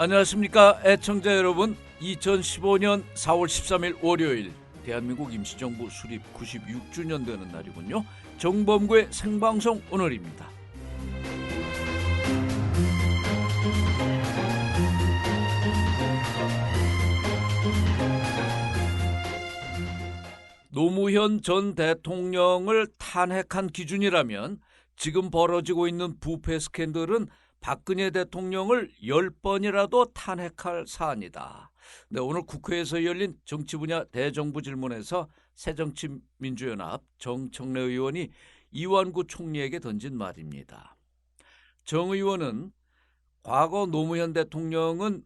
안녕하십니까 애청자 여러분. 2015년 4월 13일 월요일 대한민국 임시정부 수립 96주년 되는 날이군요. 정범구의 생방송 오늘입니다. 노무현 전 대통령을 탄핵한 기준이라면 지금 벌어지고 있는 부패 스캔들은 박근혜 대통령을 10번이라도 탄핵할 사안이다. 네, 오늘 국회에서 열린 정치 분야 대정부 질문에서 새정치민주연합 정청래 의원이 이완구 총리에게 던진 말입니다. 정 의원은 과거 노무현 대통령은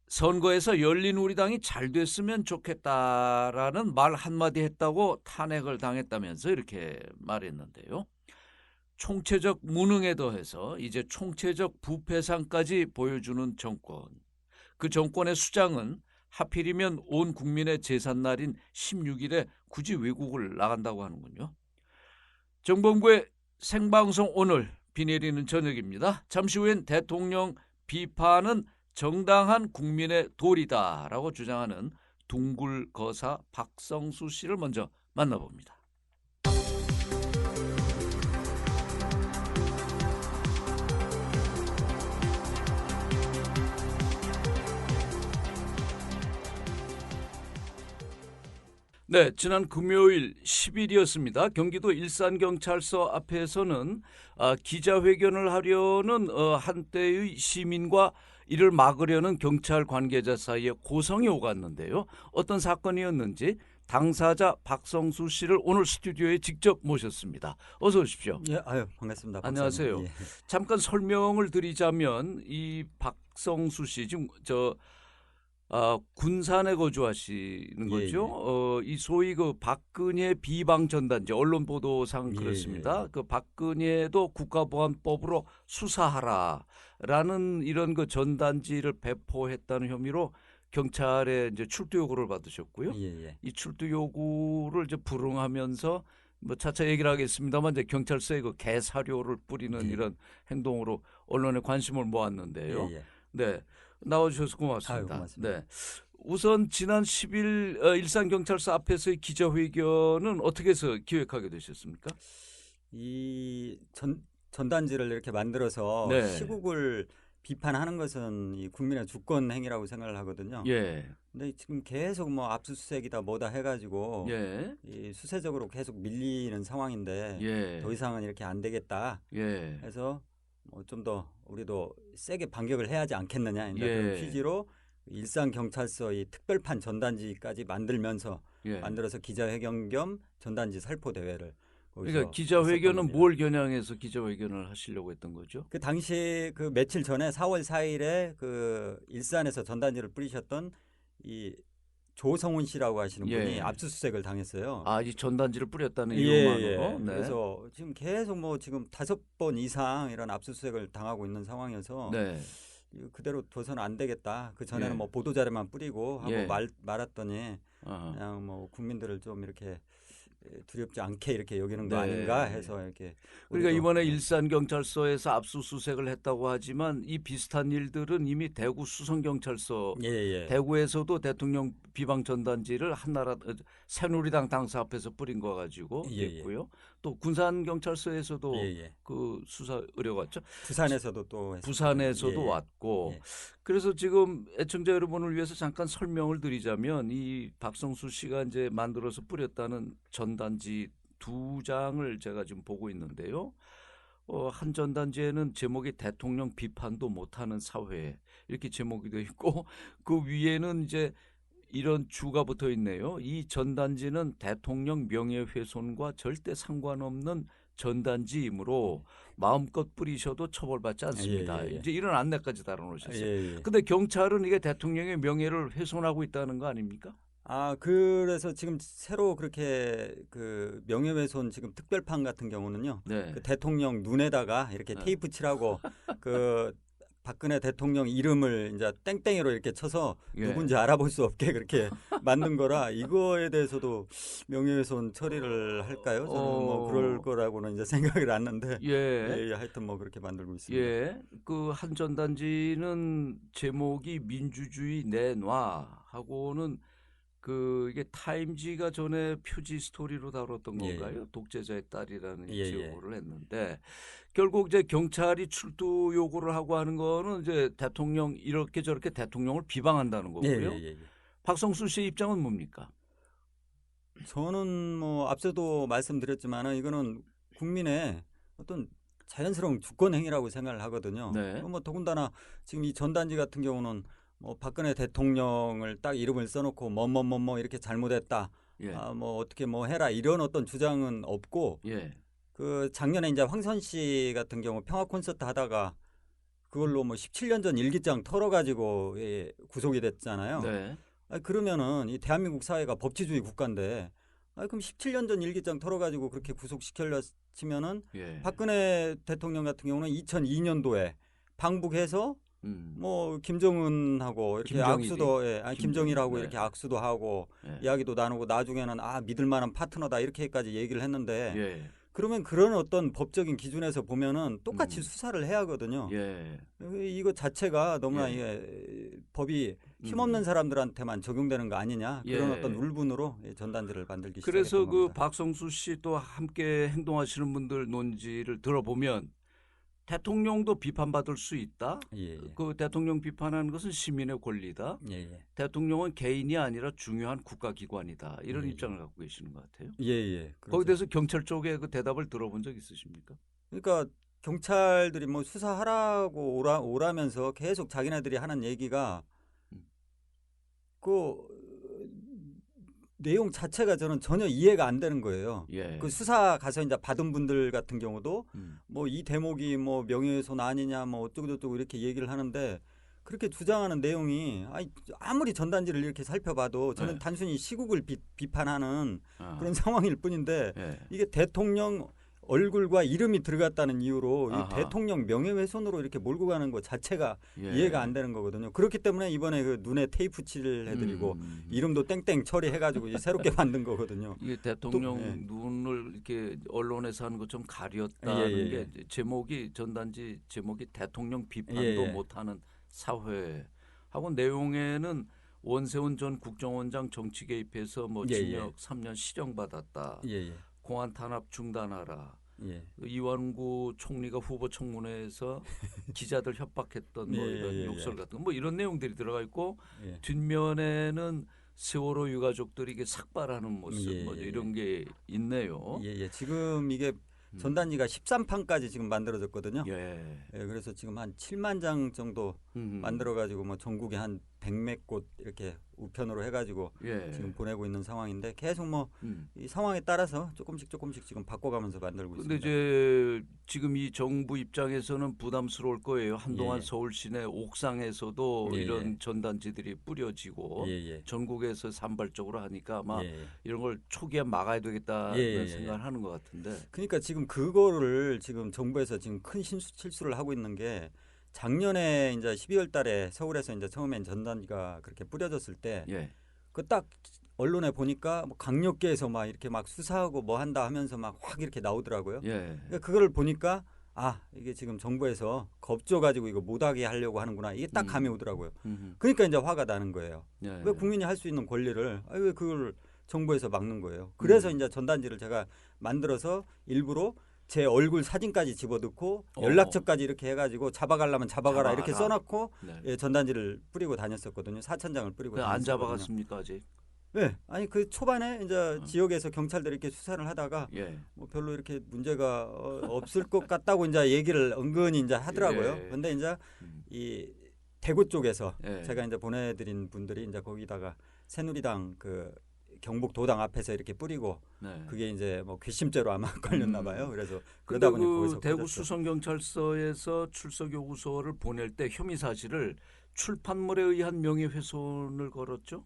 선거에서 열린우리당이 잘 됐으면 좋겠다라는 말 한마디 했다고 탄핵을 당했다면서 이렇게 말했는데요. 총체적 무능에 더해서 이제 총체적 부패상까지 보여주는 정권. 그 정권의 수장은 하필이면 온 국민의 제삿날인 16일에 굳이 외국을 나간다고 하는군요. 정범구의 생방송 오늘 비 내리는 저녁입니다. 잠시 후엔 대통령 비판은 정당한 국민의 도리다라고 주장하는 둥굴 거사 박성수 씨를 먼저 만나봅니다. 네, 지난 금요일 10일이었습니다. 경기도 일산경찰서 앞에서는 기자회견을 하려는 한때의 시민과 이를 막으려는 경찰 관계자 사이에 고성이 오갔는데요. 어떤 사건이었는지 당사자 박성수 씨를 오늘 스튜디오에 직접 모셨습니다. 어서 오십시오. 예, 반갑습니다. 안녕하세요. 박사님. 예. 잠깐 설명을 드리자면 이 박성수 씨 지금 군산에 거주하시는 거죠. 이 소위 그 박근혜 비방 전단지 언론 보도상 그렇습니다. 그 박근혜도 국가보안법으로 수사하라라는 이런 그 전단지를 배포했다는 혐의로 경찰에 이제 출두 요구를 받으셨고요. 이 출두 요구를 이제 불응하면서 뭐 차차 얘기를 하겠습니다만 이제 경찰서에 그 개사료를 뿌리는 이런 행동으로 언론의 관심을 모았는데요. 네. 나와주셔서 고맙습니다. 고맙습니다. 네, 우선 지난 10일 일산경찰서 앞에서의 기자회견은 어떻게 해서 기획하게 되셨습니까? 이 전단지를 이렇게 만들어서 네. 시국을 비판하는 것은 이 국민의 주권 행위라고 생각을 하거든요. 예. 근데 지금 계속 뭐 압수수색이다 뭐다 해가지고 예. 이 수세적으로 계속 밀리는 상황인데 예. 더 이상은 이렇게 안 되겠다. 예. 해서 뭐 좀 더 우리도 세게 반격을 해야 하지 않겠느냐 그런 취지로 일산경찰서 이 특별판 전단지까지 만들면서 만들어서 기자회견 겸 전단지 살포 대회를 그러니까 기자회견은 뭘 겨냥해서 기자회견을 하시려고 했던 거죠? 그 당시 그 며칠 전에 4월 4일에 그 일산에서 전단지를 뿌리셨던 이 조성훈 씨라고 하시는 분이 압수수색을 당했어요. 이 전단지를 뿌렸다는 이유만으로. 네. 그래서 지금 계속 뭐 지금 5번 이상 이런 압수수색을 당하고 있는 상황이어서 그대로 둬서는 안 되겠다. 그 전에는 뭐 보도자료만 뿌리고 하고 말았더니 그냥 뭐 국민들을 좀 이렇게 두렵지 않게 이렇게 여기는 거 아닌가 해서 이렇게. 그러니까 이번에 일산경찰서에서 압수수색을 했다고 하지만 이 비슷한 일들은 이미 대구 수성경찰서 대구에서도 대통령 비방 전단지를 한나라 새누리당 당사 앞에서 뿌린 거 가지고 있고요. 또 군산경찰서에서도 그 수사 의뢰가 왔죠. 부산에서도 또 부산에서도 왔고. 그래서 지금 애청자 여러분을 위해서 잠깐 설명을 드리자면 이 박성수 씨가 이제 만들어서 뿌렸다는 전단지 2장을 제가 지금 보고 있는데요. 한 전단지에는 제목이 대통령 비판도 못하는 사회 이렇게 제목이 되어 있고 그 위에는 이제 이런 주가 붙어 있네요. 이 전단지는 대통령 명예훼손과 절대 상관없는 전단지이므로 마음껏 뿌리셔도 처벌받지 않습니다. 이제 이런 안내까지 달아놓으셨어요. 근데 경찰은 이게 대통령의 명예를 훼손하고 있다는 거 아닙니까? 그래서 지금 새로 그렇게 그 명예훼손 지금 특별판 같은 경우는요. 그 대통령 눈에다가 이렇게 테이프 칠하고 그 박근혜 대통령 이름을 이제 땡땡이로 이렇게 쳐서 예. 누군지 알아볼 수 없게 그렇게 만든 거라 이거에 대해서도 명예훼손 처리를 할까요? 저는 뭐 그럴 거라고는 이제 생각을 안 했는데 예, 하여튼 뭐 그렇게 만들고 있습니다. 예, 그 한 전단지는 제목이 민주주의 내놔 하고는 그 이게 타임지가 전에 표지 스토리로 다뤘던 건가요? 독재자의 딸이라는 제목을 했는데 결국 이제 경찰이 출두 요구를 하고 하는 거는 이제 대통령 이렇게 저렇게 대통령을 비방한다는 거고요. 박성수 씨의 입장은 뭡니까? 저는 뭐 앞서도 말씀드렸지만은 이거는 국민의 어떤 자연스러운 주권 행위라고 생각을 하거든요. 네. 뭐 더군다나 지금 이 전단지 같은 경우는 뭐 박근혜 대통령을 딱 이름을 써놓고 뭐뭐뭐뭐 이렇게 잘못했다. 뭐 어떻게 뭐 해라 이런 어떤 주장은 없고 그 작년에 이제 황선 씨 같은 경우 평화 콘서트 하다가 그걸로 뭐 17년 전 일기장 털어가지고 구속이 됐잖아요. 네. 그러면은 이 대한민국 사회가 법치주의 국가인데 그럼 17년 전 일기장 털어가지고 그렇게 구속시켰려 치면은 박근혜 대통령 같은 경우는 2002년도에 방북해서 뭐 김정은하고 이렇게 악수도 김정일하고 이렇게 악수도 하고 이야기도 나누고 나중에는 믿을 만한 파트너다 이렇게까지 얘기를 했는데 그러면 그런 어떤 법적인 기준에서 보면은 똑같이 수사를 해야 하거든요. 이거 자체가 너무나 법이 힘없는 사람들한테만 적용되는 거 아니냐 그런 어떤 울분으로 전단지를 만들기 시작했던 그래서 그 겁니다. 박성수 씨 또 함께 행동하시는 분들 논지를 들어보면 대통령도 비판받을 수 있다. 그 대통령 비판하는 것은 시민의 권리다. 대통령은 개인이 아니라 중요한 국가기관이다. 이런 입장을 갖고 계시는 것 같아요. 그렇죠. 거기에 대해서 경찰 쪽에 그 대답을 들어본 적 있으십니까? 그러니까 경찰들이 뭐 수사하라고 오라면서 계속 자기네들이 하는 얘기가 그 내용 자체가 저는 전혀 이해가 안 되는 거예요. 그 수사 가서 이제 받은 분들 같은 경우도 뭐 이 대목이 뭐 명예훼손 아니냐 뭐 어쩌고저쩌고 이렇게 얘기를 하는데 그렇게 주장하는 내용이 아무리 전단지를 이렇게 살펴봐도 저는 단순히 시국을 비판하는 그런 상황일 뿐인데 이게 대통령 얼굴과 이름이 들어갔다는 이유로 이 대통령 명예훼손으로 이렇게 몰고 가는 것 자체가 이해가 안 되는 거거든요. 그렇기 때문에 이번에 그 눈에 테이프 칠을 해드리고 이름도 땡땡 처리해가지고 새롭게 만든 거거든요. 이게 대통령 눈을 이렇게 언론에서 하는 것좀 가렸다는 게 제목이 전단지 제목이 대통령 비판도 못하는 사회 하고 내용에는 원세훈 전 국정원장 정치 개입해서 뭐 징역 3년 실형받았다. 공안 탄압 중단하라. 이완구 총리가 후보 청문회에서 기자들 협박했던 뭐 이런 욕설 같은 거 뭐 이런 내용들이 들어가 있고 뒷면에는 세월호 유가족들이 이게 삭발하는 모습 뭐 이런 게 있네요. 지금 이게 전단지가 13판까지 지금 만들어졌거든요. 그래서 지금 한 7만 장 정도 만들어가지고 뭐 전국에 한 100몇 곳 이렇게 우편으로 해가지고 지금 보내고 있는 상황인데 계속 뭐 이 상황에 따라서 조금씩 지금 바꿔가면서 만들고 있습니다. 근데 이제 지금 이 정부 입장에서는 부담스러울 거예요. 한동안 서울 시내 옥상에서도 이런 전단지들이 뿌려지고 전국에서 산발적으로 하니까 아마 이런 걸 초기에 막아야 되겠다는 생각을 하는 것 같은데. 그러니까 지금 그거를 지금 정부에서 지금 큰 실수를 하고 있는 게 작년에 이제 12월 달에 서울에서 이제 처음엔 전단지가 그렇게 뿌려졌을 때 그 딱 언론에 보니까 뭐 강력계에서 막 이렇게 막 수사하고 뭐 한다 하면서 막 확 이렇게 나오더라고요. 그러니까 그거를 보니까 이게 지금 정부에서 겁줘가지고 이거 못하게 하려고 하는구나. 이게 딱 감이 오더라고요. 그러니까 이제 화가 나는 거예요. 왜 국민이 할 수 있는 권리를 왜 그걸 정부에서 막는 거예요. 그래서 이제 전단지를 제가 만들어서 일부러 제 얼굴 사진까지 집어넣고 연락처까지 이렇게 해가지고 잡아가려면 잡아가라 이렇게 써놓고 전단지를 뿌리고 다녔었거든요. 4,000장을 뿌리고 다녔었거든요. 안 잡아갔습니까 아직? 네, 아니 그 초반에 이제 지역에서 경찰들이 이렇게 수사를 하다가 뭐 별로 이렇게 문제가 없을 것 같다고 이제 얘기를 은근히 이제 하더라고요. 근데 이제 이 대구 쪽에서 제가 이제 보내드린 분들이 이제 거기다가 새누리당 그 경북도당 앞에서 이렇게 뿌리고 그게 이제 뭐 괘씸죄로 아마 걸렸나 봐요. 그래서 그러다 보니 거기서 대구 수성경찰서에서 출석 요구서를 보낼 때 혐의 사실을 출판물에 의한 명예훼손을 걸었죠?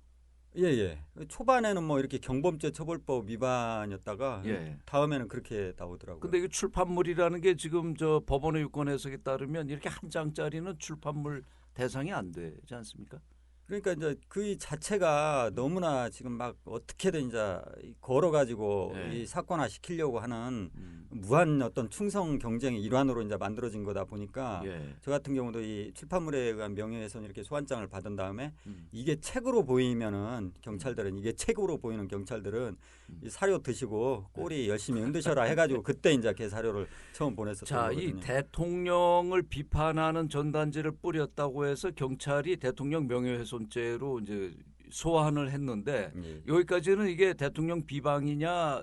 예. 초반에는 뭐 이렇게 경범죄 처벌법 위반이었다가 다음에는 그렇게 나오더라고요. 근데 이 출판물이라는 게 지금 저 법원의 유권 해석에 따르면 이렇게 한 장짜리는 출판물 대상이 안 되지 않습니까? 그러니까 이제 그 자체가 너무나 지금 막 어떻게든 이제 걸어가지고 이 사건화 시키려고 하는 무한 어떤 충성 경쟁의 일환으로 이제 만들어진 거다 보니까 저 같은 경우도 이 출판물에 의한 명예훼손 이렇게 소환장을 받은 다음에 이게 책으로 보이면은 경찰들은 이게 책으로 보이는 경찰들은 이 사료 드시고 꼬리 열심히 흔드셔라 해가지고 그때 이제 그 사료를 처음 보냈었던 거거든요. 자, 이 대통령을 비판하는 전단지를 뿌렸다고 해서 경찰이 대통령 명예훼손죄로 이제 소환을 했는데 여기까지는 이게 대통령 비방이냐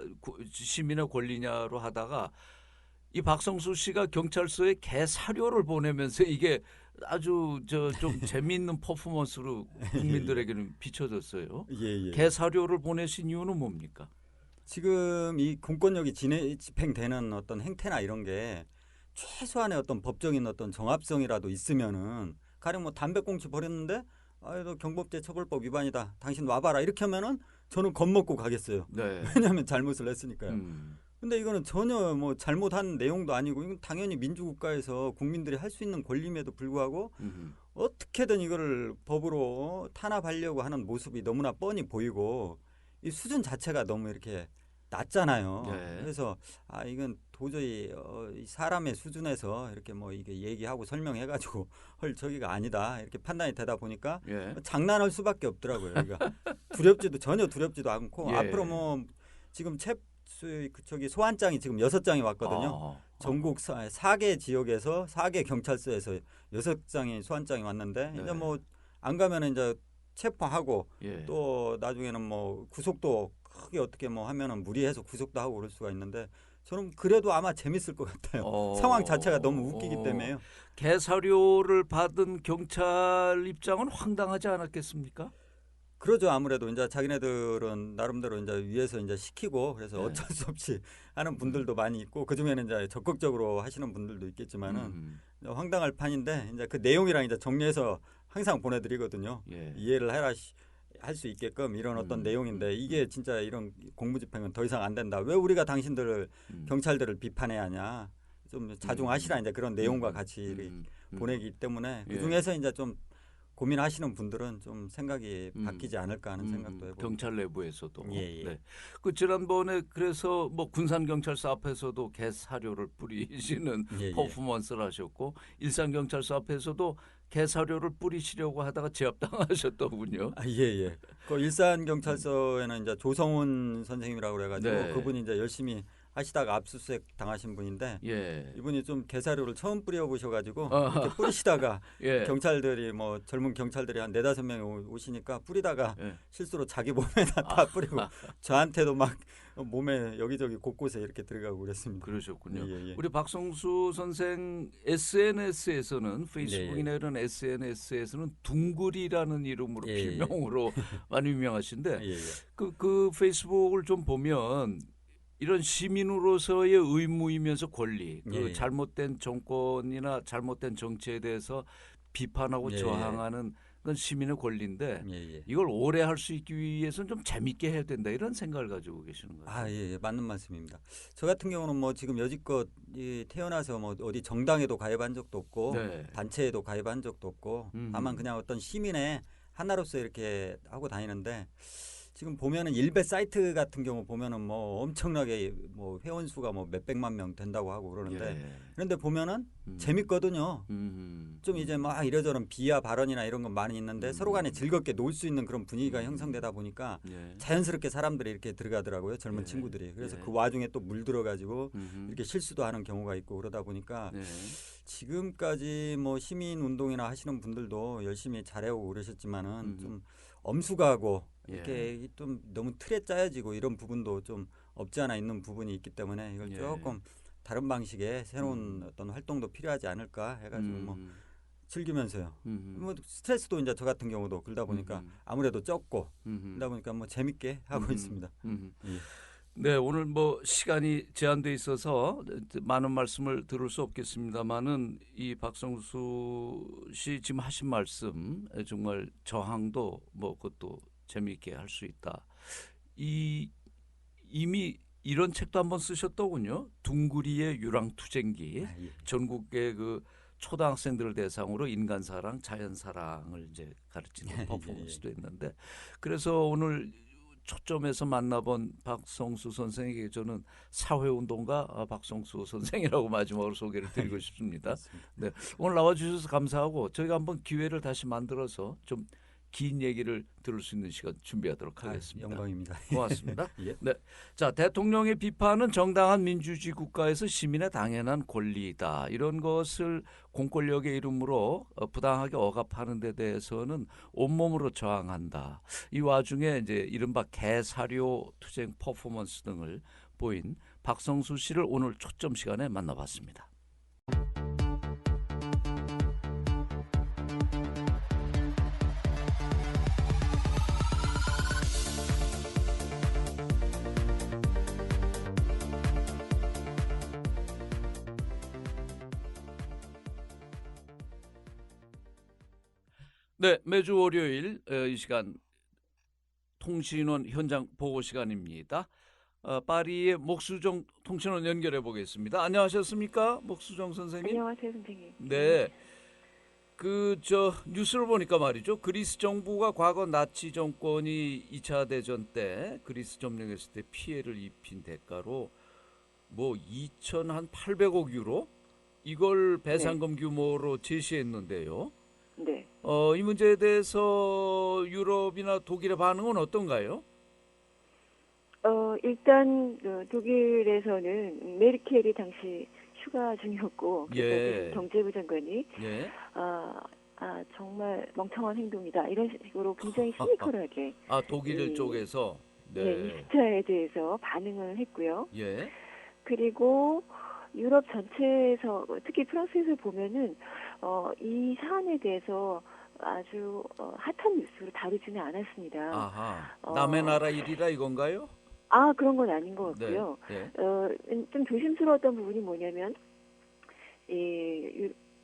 시민의 권리냐로 하다가 이 박성수 씨가 경찰서에 개 사료를 보내면서 이게 아주 좀 재미있는 퍼포먼스로 국민들에게는 비춰졌어요. 개 사료를 보내신 이유는 뭡니까? 지금 이 공권력이 집행되는 어떤 행태나 이런 게 최소한의 어떤 법적인 어떤 정합성이라도 있으면은 가령 뭐 담배꽁초 버렸는데 너 경범죄 처벌법 위반이다. 당신 와봐라. 이렇게 하면은 저는 겁먹고 가겠어요. 왜냐하면 잘못을 했으니까요. 근데 이거는 전혀 뭐 잘못한 내용도 아니고 이건 당연히 민주국가에서 국민들이 할 수 있는 권리임에도 불구하고 어떻게든 이거를 법으로 탄압하려고 하는 모습이 너무나 뻔히 보이고 이 수준 자체가 너무 이렇게 낮잖아요. 그래서 이건 도저히 사람의 수준에서 이렇게 뭐 이게 얘기하고 설명해가지고 헐 저기가 아니다 이렇게 판단이 되다 보니까 장난할 수밖에 없더라고요. 그러니까 전혀 두렵지도 않고 앞으로 뭐 지금 저기 소환장이 지금 6장이 왔거든요. 전국 4개 지역에서 4개 경찰서에서 6장이 소환장이 왔는데 이제 뭐 안 가면은 이제 체포하고 또 나중에는 뭐 구속도 크게 어떻게 뭐 하면은 무리해서 구속도 하고 그럴 수가 있는데 저는 그래도 아마 재밌을 것 같아요. 상황 자체가 너무 웃기기 때문에요. 개 사료를 받은 경찰 입장은 황당하지 않았겠습니까? 그러죠. 아무래도 이제 자기네들은 나름대로 이제 위에서 이제 시키고 그래서 어쩔 수 없이 하는 분들도 많이 있고 그 중에는 이제 적극적으로 하시는 분들도 있겠지만은 황당할 판인데 이제 그 내용이랑 이제 정리해서 항상 보내드리거든요. 이해를 해라 할 수 있게끔 이런 어떤 내용인데 이게 진짜 이런 공무집행은 더 이상 안 된다. 왜 우리가 당신들을 경찰들을 비판해야 하냐. 좀 자중하시라 이제 그런 내용과 같이 보내기 때문에 그 중에서 이제 좀 고민하시는 분들은 좀 생각이 바뀌지 않을까 하는 생각도 해보고 경찰 내부에서도. 그 지난번에 그래서 뭐 군산 경찰서 앞에서도 개 사료를 뿌리시는 퍼포먼스를 하셨고 일산 경찰서 앞에서도 개 사료를 뿌리시려고 하다가 제압당하셨더군요. 그 일산 경찰서에는 이제 조성훈 선생님이라고 그래가지고 그분이 이제 열심히 하시다가 압수수색 당하신 분인데 이분이 좀 개사료를 처음 뿌려보셔가지고 이렇게 뿌리시다가 경찰들이 뭐 젊은 경찰들이 한 4-5명이 오시니까 뿌리다가 실수로 자기 몸에다 다 뿌리고 저한테도 막 몸에 여기저기 곳곳에 이렇게 들어가고 그랬습니다. 그러셨군요. 우리 박성수 선생 SNS에서는 페이스북이나 이런 SNS에서는 둥글이라는 이름으로 필명으로 많이 유명하신데 그 페이스북을 좀 보면 이런 시민으로서의 의무이면서 권리, 그 잘못된 정권이나 잘못된 정치에 대해서 비판하고 저항하는 건 시민의 권리인데 이걸 오래 할 수 있기 위해서는 좀 재밌게 해야 된다 이런 생각을 가지고 계시는 거예요. 맞는 말씀입니다. 저 같은 경우는 뭐 지금 여지껏 태어나서 뭐 어디 정당에도 가입한 적도 없고 단체에도 가입한 적도 없고 다만 그냥 어떤 시민의 하나로서 이렇게 하고 다니는데 지금 보면은 일베 사이트 같은 경우 보면은 뭐 엄청나게 뭐 회원 수가 뭐 몇백만 명 된다고 하고 그러는데 그런데 보면은 재밌거든요. 좀 이제 막 이러저런 비하 발언이나 이런 건 많이 있는데 서로 간에 즐겁게 놀 수 있는 그런 분위기가 형성되다 보니까 자연스럽게 사람들이 이렇게 들어가더라고요. 젊은 친구들이. 그래서 그 와중에 또 물들어가지고 이렇게 실수도 하는 경우가 있고 그러다 보니까 지금까지 뭐 시민 운동이나 하시는 분들도 열심히 잘해오고 그러셨지만은 좀 엄숙하고 이렇게 좀 너무 틀에 짜여지고 이런 부분도 좀 없지 않아 있는 부분이 있기 때문에 이걸 조금 다른 방식의 새로운 어떤 활동도 필요하지 않을까 해가지고 뭐 즐기면서요. 뭐 스트레스도 이제 저 같은 경우도 그러다 보니까 아무래도 적고 그러다 보니까 뭐 재밌게 하고 있습니다. 네, 오늘 뭐 시간이 제한돼 있어서 많은 말씀을 들을 수 없겠습니다만은 이 박성수 씨 지금 하신 말씀 정말 저항도 뭐 그것도 재미있게 할 수 있다. 이미 이런 책도 한번 쓰셨더군요. 둥구리의 유랑투쟁기. 아, 예. 전국의 그 초등학생들을 대상으로 인간사랑, 자연사랑을 이제 가르치는 퍼포먼스도 있는데, 그래서 오늘 초점에서 만나본 박성수 선생에게 저는 사회운동가 박성수 선생이라고 마지막으로 소개를 드리고 싶습니다. 네, 오늘 나와주셔서 감사하고 저희가 한번 기회를 다시 만들어서 좀 긴 얘기를 들을 수 있는 시간 준비하도록 하겠습니다. 영광입니다. 고맙습니다. 예. 네, 자, 대통령의 비판은 정당한 민주주의 국가에서 시민의 당연한 권리이다. 이런 것을 공권력의 이름으로 부당하게 억압하는 데 대해서는 온몸으로 저항한다. 이 와중에 이제 이른바 개사료 투쟁 퍼포먼스 등을 보인 박성수 씨를 오늘 초점 시간에 만나봤습니다. 네, 매주 월요일 이 시간 통신원 현장 보고 시간입니다. 파리의 목수정 통신원 연결해 보겠습니다. 안녕하셨습니까, 목수정 선생님? 안녕하세요, 선생님. 네, 뉴스를 보니까 말이죠. 그리스 정부가 과거 나치 정권이 2차 대전 때 그리스 점령했을 때 피해를 입힌 대가로 뭐 2,800억 유로 이걸 배상금 규모로 제시했는데요. 네. 이 문제에 대해서 유럽이나 독일의 반응은 어떤가요? 일단 독일에서는 메르켈이 당시 휴가 중이었고, 그래서 경제부 장관이 정말 멍청한 행동이다 이런 식으로 굉장히 시니컬하게 독일 쪽에서 이 숫자에 대해서 반응을 했고요. 예. 그리고 유럽 전체에서 특히 프랑스에서 보면은 이 사안에 대해서 아주 핫한 뉴스로 다루지는 않았습니다. 아하. 남의 나라 일이라 이건가요? 그런 건 아닌 것 같고요. 네. 좀 조심스러웠던 부분이 뭐냐면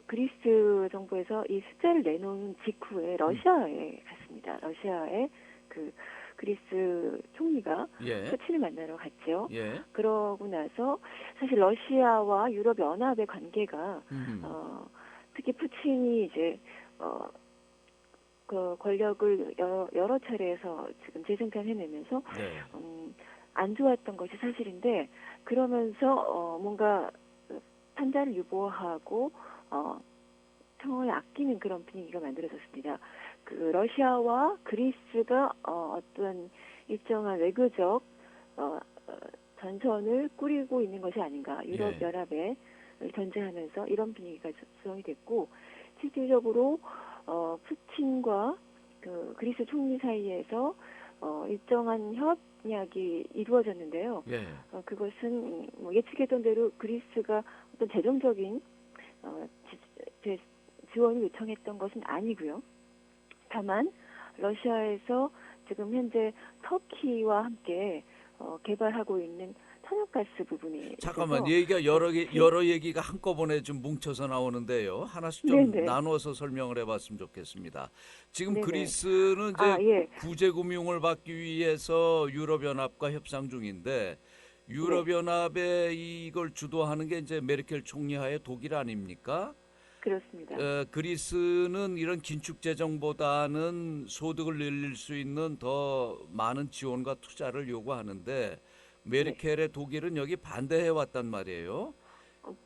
그리스 정부에서 이 숫자를 내놓은 직후에 러시아에 갔습니다. 러시아에 그리스 총리가 푸틴을 만나러 갔죠. 그러고 나서 사실 러시아와 유럽 연합의 관계가 특히 푸틴이 이제 그 권력을 여러 차례에서 지금 재생산해내면서 안 좋았던 것이 사실인데, 그러면서 뭔가 판단을 유보하고 평을 아끼는 그런 분위기가 만들어졌습니다. 그 러시아와 그리스가 어떤 일정한 외교적 전선을 꾸리고 있는 것이 아닌가, 유럽 연합에 견제하면서 이런 분위기가 조성이 됐고, 실질적으로 푸틴과 그 그리스 총리 사이에서 일정한 협약이 이루어졌는데요. 그것은 뭐 예측했던 대로 그리스가 어떤 재정적인 지원을 요청했던 것은 아니고요. 다만 러시아에서 지금 현재 터키와 함께 개발하고 있는 천연가스 부분이 잠깐만, 얘기가 여러 얘기가 한꺼번에 좀 뭉쳐서 나오는데요. 하나씩 좀 나눠서 설명을 해봤으면 좋겠습니다. 지금 그리스는 이제 구제금융을 받기 위해서 유럽연합과 협상 중인데, 유럽연합에 이걸 주도하는 게 이제 메르켈 총리하에 독일 아닙니까? 그렇습니다. 그리스는 이런 긴축 재정보다는 소득을 늘릴 수 있는 더 많은 지원과 투자를 요구하는데, 메르켈의 독일은 여기 반대해 왔단 말이에요.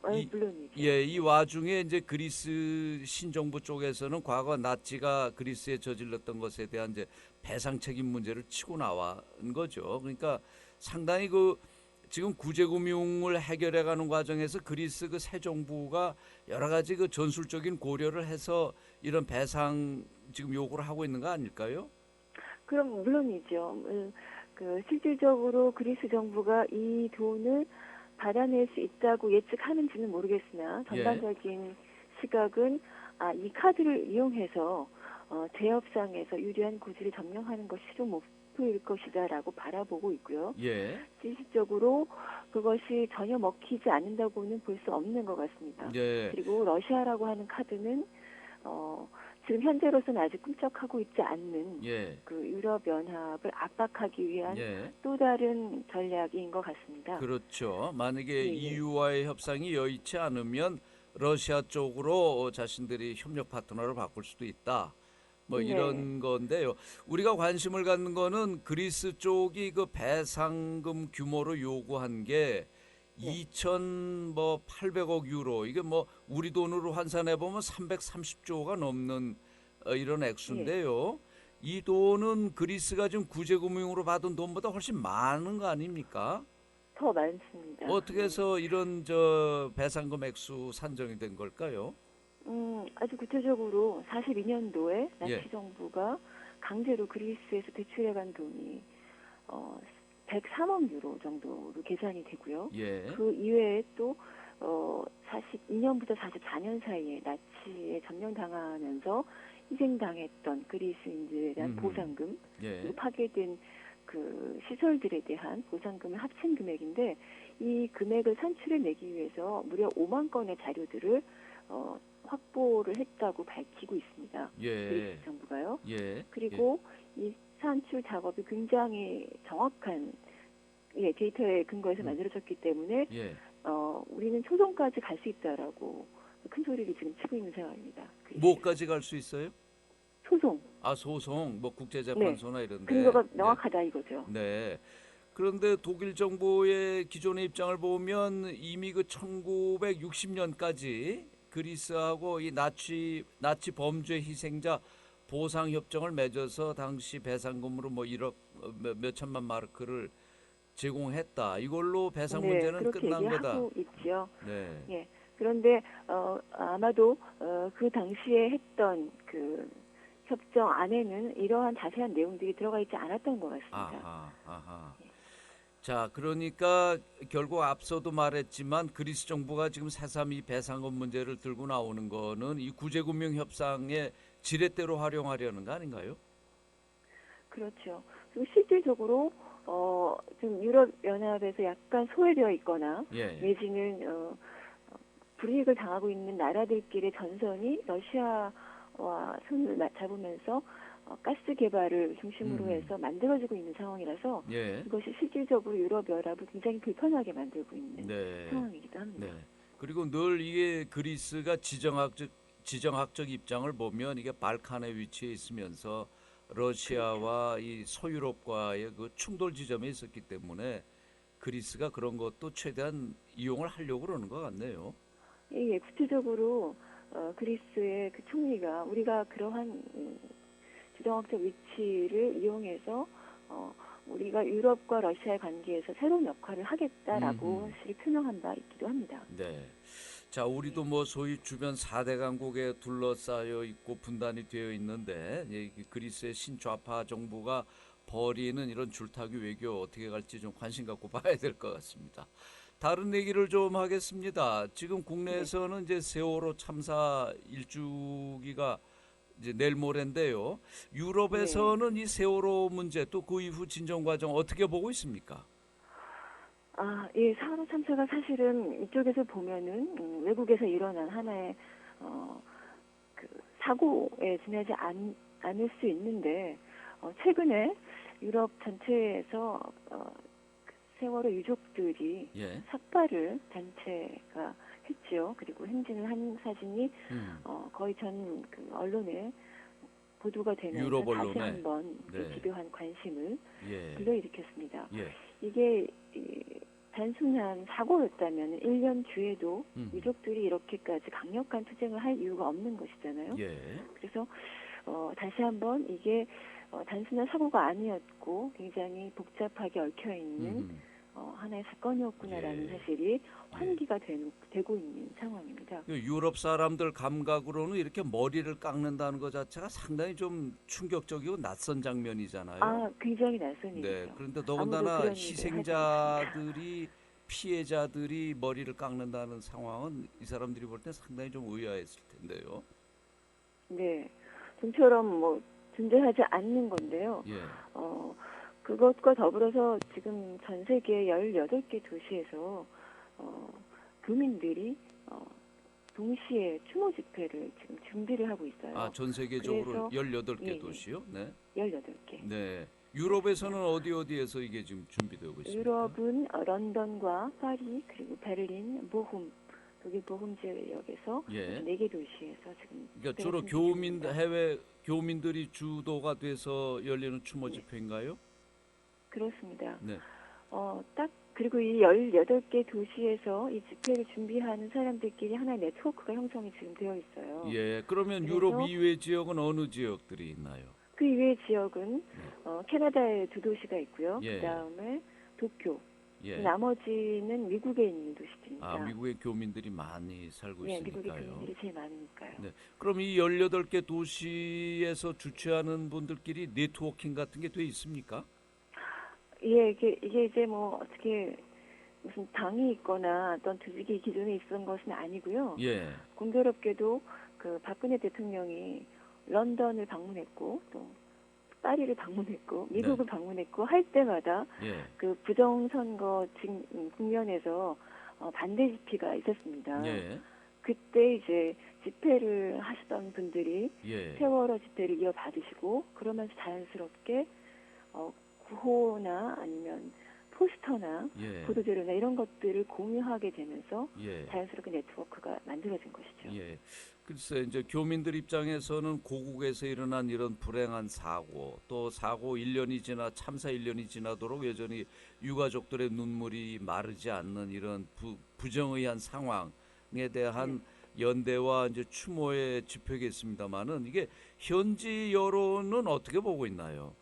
물론이죠. 이 와중에 이제 그리스 신정부 쪽에서는 과거 나치가 그리스에 저질렀던 것에 대한 이제 배상 책임 문제를 치고 나온 거죠. 그러니까 상당히 지금 구제금융을 해결해가는 과정에서 그리스 그 새 정부가 여러 가지 그 전술적인 고려를 해서 이런 배상 지금 요구를 하고 있는 거 아닐까요? 그럼 물론이죠. 실질적으로 그리스 정부가 이 돈을 받아낼 수 있다고 예측하는지는 모르겠으나, 전반적인 시각은 이 카드를 이용해서 재협상에서 유리한 고지를 점령하는 것이 최종 목표일 것이다라고 바라보고 있고요. 실질적으로 그것이 전혀 먹히지 않는다고는 볼 수 없는 것 같습니다. 그리고 러시아라고 하는 카드는 지금 현재로서는 아직 꿈쩍하고 있지 않는 예. 그 유럽 연합을 압박하기 위한 예. 또 다른 전략인 것 같습니다. 그렇죠. 만약에 예, 예. EU와의 협상이 여의치 않으면 러시아 쪽으로 자신들이 협력 파트너를 바꿀 수도 있다. 뭐 네. 이런 건데요. 우리가 관심을 갖는 거는 그리스 쪽이 그 배상금 규모로 요구한 게 네. 2,800억 유로. 이게 뭐 우리 돈으로 환산해 보면 330조가 넘는 이런 액수인데요. 이 돈은 그리스가 지금 구제금융으로 받은 돈보다 훨씬 많은 거 아닙니까? 더 많습니다. 어떻게 해서 이런 저 배상금 액수 산정이 된 걸까요? 아주 구체적으로 42년도에 나치 예. 정부가 강제로 그리스에서 대출해간 돈이 103억 유로 정도로 계산이 되고요. 예. 그 이외에 또 42년부터 44년 사이에 나치에 점령당하면서 희생당했던 그리스인들에 대한 보상금, 예. 그리고 파괴된 그 시설들에 대한 보상금을 합친 금액인데 이 금액을 산출해내기 위해서 무려 5만 건의 자료들을 확보를 했다고 밝히고 있습니다. 예. 그리스 정부가요. 예. 그리고 이 산출 작업이 굉장히 정확한 데이터에 근거해서 만들어졌기 때문에 예. 우리는 소송까지 갈 수 있다라고 큰 소리를 지금 치고 있는 상황입니다. 뭐까지 갈 수 있어요? 소송. 아, 소송, 뭐 국제재판소나 이런데. 근거가 명확하다 이거죠. 네. 그런데 독일 정부의 기존의 입장을 보면 이미 그 1960년까지 그리스하고 이 나치 범죄 희생자 보상 협정을 맺어서 당시 배상금으로 뭐 1억 몇 천만 마르크를 제공했다. 이걸로 배상 문제는 끝난 거다. 하고 있지요. 네. 예. 그런데 아마도 그 당시에 했던 그 협정 안에는 이러한 자세한 내용들이 들어가 있지 않았던 것 같습니다. 아하. 자, 그러니까 결국 앞서도 말했지만 그리스 정부가 지금 4.32 배상금 문제를 들고 나오는 거는 이 구제금융 협상의 지렛대로 활용하려는 거 아닌가요? 그렇죠. 그리고 실질적으로 좀 유럽 연합에서 약간 소외되어 있거나 내지는 불이익을 당하고 있는 나라들끼리의 전선이 러시아와 손을 잡으면서 가스 개발을 중심으로 해서 만들어지고 있는 상황이라서 이것이 실질적으로 유럽 연합을 굉장히 불편하게 만들고 있는 상황이기도 합니다. 네. 그리고 늘 이게 그리스가 지정학적 입장을 보면 이게 발칸에 위치해 있으면서 러시아와 이 소유럽과의 그 충돌 지점에 있었기 때문에 그리스가 그런 것도 최대한 이용을 하려고 그러는 것 같네요. 예, 구체적으로 그리스의 그 총리가 우리가 그러한 지정학적 위치를 이용해서 우리가 유럽과 러시아의 관계에서 새로운 역할을 하겠다라고 사실 표명한 바 있기도 합니다. 네. 자, 우리도 뭐 소위 주변 4대 강국에 둘러싸여 있고 분단이 되어 있는데 그리스의 신좌파 정부가 벌이는 이런 줄타기 외교 어떻게 갈지 좀 관심 갖고 봐야 될 것 같습니다. 다른 얘기를 좀 하겠습니다. 지금 국내에서는 이제 세월호 참사 1주기가 이제 내일 모레인데요. 유럽에서는 이 세월호 문제 또 그 이후 진정 과정 어떻게 보고 있습니까? 예, 세월호 참사가 사실은 이쪽에서 보면은 외국에서 일어난 하나의 그 사고에 지나지 않을 수 있는데 최근에 유럽 전체에서 세월호 유족들이 삭발을 단체가 했지요. 그리고 행진을 한 사진이 거의 전 그 언론에 보도가 되면서 다시 한번 집요한 관심을 불러일으켰습니다. 이게 단순한 사고였다면 1년 뒤에도 유족들이 이렇게까지 강력한 투쟁을 할 이유가 없는 것이잖아요. 그래서 다시 한번 이게 단순한 사고가 아니었고 굉장히 복잡하게 얽혀있는 하나의 사건이었구나라는 사실이 환기가 되고 있는 상황입니다. 유럽 사람들 감각으로는 이렇게 머리를 깎는다는 것 자체가 상당히 좀 충격적이고 낯선 장면이잖아요. 굉장히 낯선 일이죠. 그런데 더군다나 희생자들이 피해자들이 머리를 깎는다는 상황은 이 사람들이 볼 때 상당히 좀 의아했을 텐데요. 네, 좀처럼 뭐 존재하지 않는 건데요. 그것과 더불어서 지금 전 세계 18개 도시에서 교민들이 동시에 추모 집회를 지금 준비를 하고 있어요. 아, 전 세계적으로 18개 도시요? 네. 18개. 네. 유럽에서는 어디에서 이게 지금 준비되고 있습니까? 유럽은 런던과 파리 그리고 베를린, 보훔, 독일 보훔 지역에서 4개 도시에서 지금 그러니까 주로 해외 교민들이 주도가 돼서 열리는 추모 집회인가요? 그렇습니다. 네. 그리고 이 18개 도시에서 이 집회를 준비하는 사람들끼리 하나의 네트워크가 형성이 지금 되어 있어요. 예. 그러면 유럽 이외 지역은 어느 지역들이 있나요? 그 이외의 지역은 캐나다에 2도시가 있고요. 예. 그다음에 도쿄. 예. 나머지는 미국에 있는 도시들입니다. 아, 미국의 교민들이 많이 살고 있으니까요. 미국의 교민들이 제일 많으니까요. 네. 그럼 이 18개 도시에서 주최하는 분들끼리 네트워킹 같은 게 돼 있습니까? 예, 이게 이제 뭐 어떻게 무슨 당이 있거나 어떤 조직이 기존에 있었던 것은 아니고요. 예. 공교롭게도 그 박근혜 대통령이 런던을 방문했고 또 파리를 방문했고 미국을 방문했고 할 때마다 그 부정선거 국면에서 반대 집회가 있었습니다. 그때 이제 집회를 하시던 분들이 세월호 집회를 이어받으시고 그러면서 자연스럽게 구호나 아니면 포스터나 보도자료나 이런 것들을 공유하게 되면서 자연스럽게 네트워크가 만들어진 것이죠. 글쎄 이제 교민들 입장에서는 고국에서 일어난 이런 불행한 사고 또 사고 1년이 지나 참사 1년이 지나도록 여전히 유가족들의 눈물이 마르지 않는 이런 부정의한 상황에 대한 연대와 이제 추모의 집회겠습니다만은 이게 현지 여론은 어떻게 보고 있나요?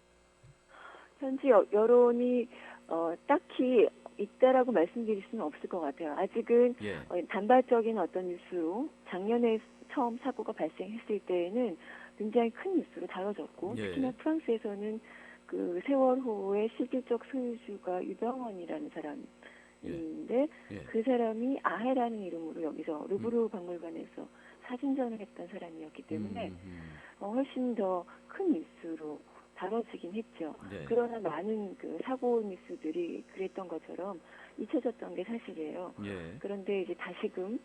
현지 여론이 딱히 있다라고 말씀드릴 수는 없을 것 같아요. 아직은 단발적인 어떤 뉴스로 작년에 처음 사고가 발생했을 때에는 굉장히 큰 뉴스로 다뤄졌고 특히나 프랑스에서는 그 세월호의 실질적 소유주가 유병원이라는 사람인데 그 사람이 아해라는 이름으로 여기서 루브르 박물관에서 사진전을 했던 사람이었기 때문에 훨씬 더 큰 뉴스로 다뤄지긴 했죠. 그러나 많은 그 사고 뉴스들이 그랬던 것처럼 잊혀졌던 게 사실이에요. 그런데 이제 다시금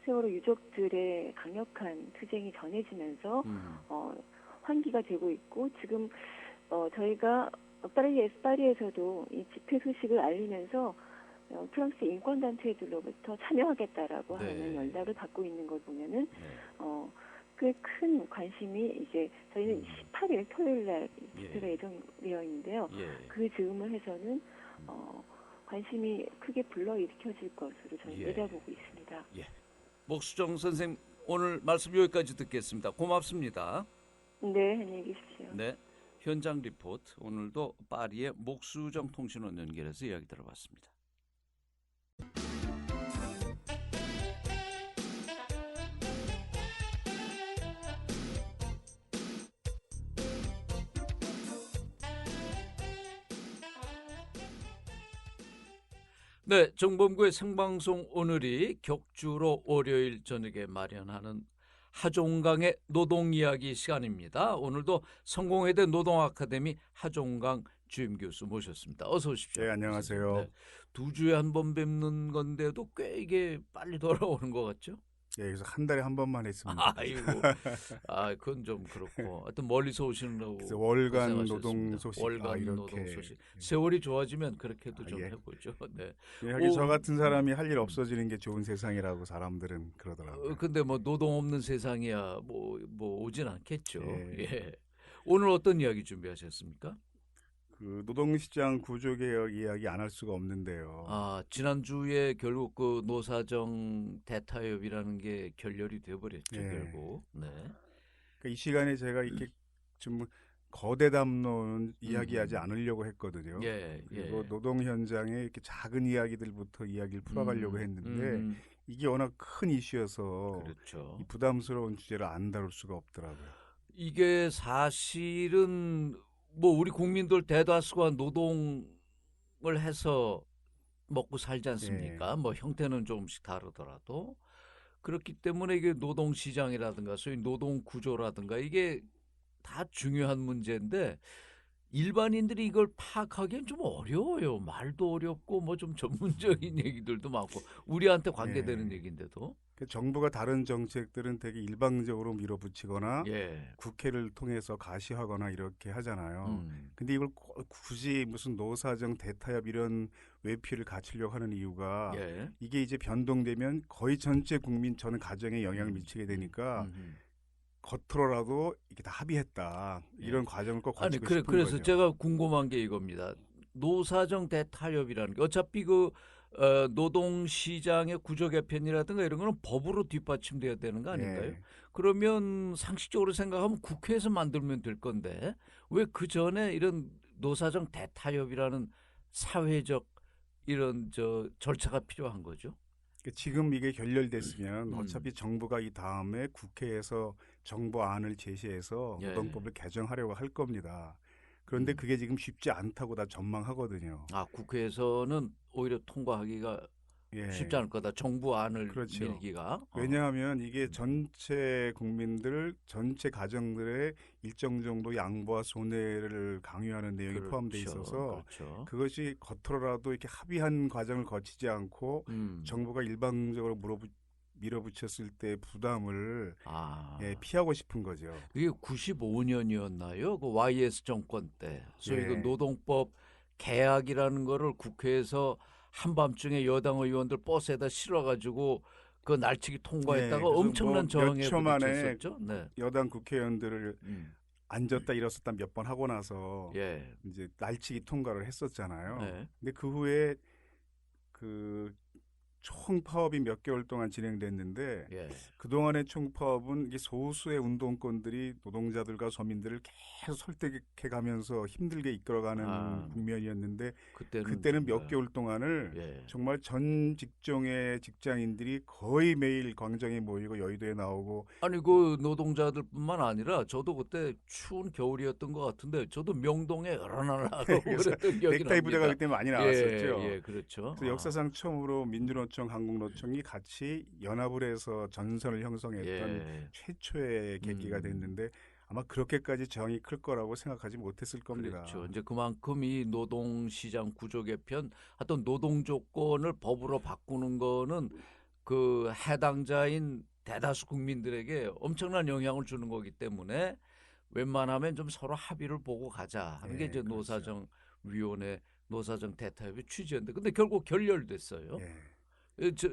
세월호 유족들의 강력한 투쟁이 전해지면서 환기가 되고 있고 지금 저희가 파리에서도 이 집회 소식을 알리면서 프랑스 인권단체들로부터 참여하겠다라고 하는 연락을 받고 있는 걸 보면은 꽤 큰 관심이 이제 저희는 18일 토요일 날 집회가 예정되어 있는데요. 그 즈음을 해서는 관심이 크게 불러일으켜질 것으로 저희 내다보고 있습니다. 목수정 선생님 오늘 말씀 여기까지 듣겠습니다. 고맙습니다. 네, 안녕히 계십시오. 네, 현장 리포트 오늘도 파리의 목수정 통신원 연결해서 이야기 들어봤습니다. 네, 정범구의 생방송 오늘이 격주로 월요일 저녁에 마련하는 하종강의 노동이야기 시간입니다. 오늘도 성공회대 노동아카데미 하종강 주임 교수 모셨습니다. 어서 오십시오. 네, 안녕하세요. 네, 2주에 한 번 뵙는 건데도 꽤 이게 빨리 돌아오는 것 같죠? 예, 그래서 한 달에 한 번만 했습니다. 아이고, 그건 좀 그렇고. 하여튼 멀리서 오시느라고 월간 노동 소식, 월간 이렇게 노동 소식. 세월이 좋아지면 그렇게도 좀 해보죠. 네. 하긴 저 같은 사람이 할 일 없어지는 게 좋은 세상이라고 사람들은 그러더라고요. 근데 뭐 노동 없는 세상이야 뭐 오진 않겠죠. 오늘 어떤 이야기 준비하셨습니까? 그 노동시장 구조개혁 이야기 안 할 수가 없는데요. 지난주에 결국 그 노사정 대타협이라는 게 결렬이 되어버렸죠. 결국. 네. 그러니까 이 시간에 제가 이렇게 좀 거대 담론은 이야기하지 않으려고 했거든요. 그리고 노동 현장의 이렇게 작은 이야기들부터 이야기를 풀어가려고 했는데 이게 워낙 큰 이슈여서 이 부담스러운 주제를 안 다룰 수가 없더라고요. 이게 사실은 뭐 우리 국민들 대다수가 노동을 해서 먹고 살지 않습니까? 뭐 형태는 조금씩 다르더라도 그렇기 때문에 이게 노동 시장이라든가 소위 노동 구조라든가 이게 다 중요한 문제인데 일반인들이 이걸 파악하기엔 좀 어려워요. 말도 어렵고 뭐 좀 전문적인 얘기들도 많고 우리한테 관계되는 얘기인데도. 정부가 다른 정책들은 되게 일방적으로 밀어붙이거나 국회를 통해서 가시하거나 이렇게 하잖아요. 근데 이걸 굳이 무슨 노사정 대타협 이런 외피를 갖추려고 하는 이유가 이게 이제 변동되면 거의 전체 국민 저는 가정에 영향을 미치게 되니까 겉으로라도 이게 다 합의했다 이런 과정을 꼭 거치고 싶은 그래서 거죠. 제가 궁금한 게 이겁니다. 노사정 대타협이라는 게 어차피 그 노동시장의 구조 개편이라든가 이런 거는 법으로 뒷받침돼야 되는 거 아닌가요? 그러면 상식적으로 생각하면 국회에서 만들면 될 건데 왜 그 전에 이런 노사정 대타협이라는 사회적 이런 절차가 필요한 거죠? 지금 이게 결렬됐으면 어차피 정부가 이 다음에 국회에서 정부안을 제시해서 노동법을 개정하려고 할 겁니다. 그런데 그게 지금 쉽지 않다고 다 전망하거든요. 국회에서는 오히려 통과하기가 쉽지 않을 거다. 정부안을 밀기가. 왜냐하면 이게 전체 국민들, 전체 가정들의 일정 정도 양보와 손해를 강요하는 내용이 포함되어 있어서 그것이 겉으로라도 이렇게 합의한 과정을 거치지 않고 정부가 일방적으로 밀어붙였을 때 부담을 피하고 싶은 거죠. 이게 95년이었나요? 그 YS 정권 때 소위 그 노동법 개혁이라는 거를 국회에서 한밤중에 여당 의원들 버스에다 실어가지고 그 날치기 통과했다가 엄청난 저항에 부딪혔었죠. 여당 국회의원들을 앉았다 일어섰다 몇 번 하고 나서 이제 날치기 통과를 했었잖아요. 근데 그 후에 그 총파업이 몇 개월 동안 진행됐는데 그동안의 총파업은 이게 소수의 운동권들이 노동자들과 서민들을 계속 설득해가면서 힘들게 이끌어가는 국면이었는데 그때는 몇 개월 동안을 정말 전 직종의 직장인들이 거의 매일 광장에 모이고 여의도에 나오고 아니 그 노동자들뿐만 아니라 저도 그때 추운 겨울이었던 것 같은데 저도 명동에 여러 날 하고 그랬던 기억이 납니다. 넥타이 부대가 그때 많이 나왔었죠. 그렇죠. 그래서 역사상 처음으로 민주노총 한국노총이 같이 연합을 해서 전선을 형성했던 최초의 계기가 됐는데 아마 그렇게까지 저항이 클 거라고 생각하지 못했을 겁니다. 그렇죠. 이제 그만큼 이 노동시장 구조 개편, 하여튼 노동 조건을 법으로 바꾸는 거는 그 해당자인 대다수 국민들에게 엄청난 영향을 주는 거기 때문에 웬만하면 좀 서로 합의를 보고 가자 하는 게 이제 노사정 위원회, 노사정 대타협의 취지였는데 근데 결국 결렬됐어요.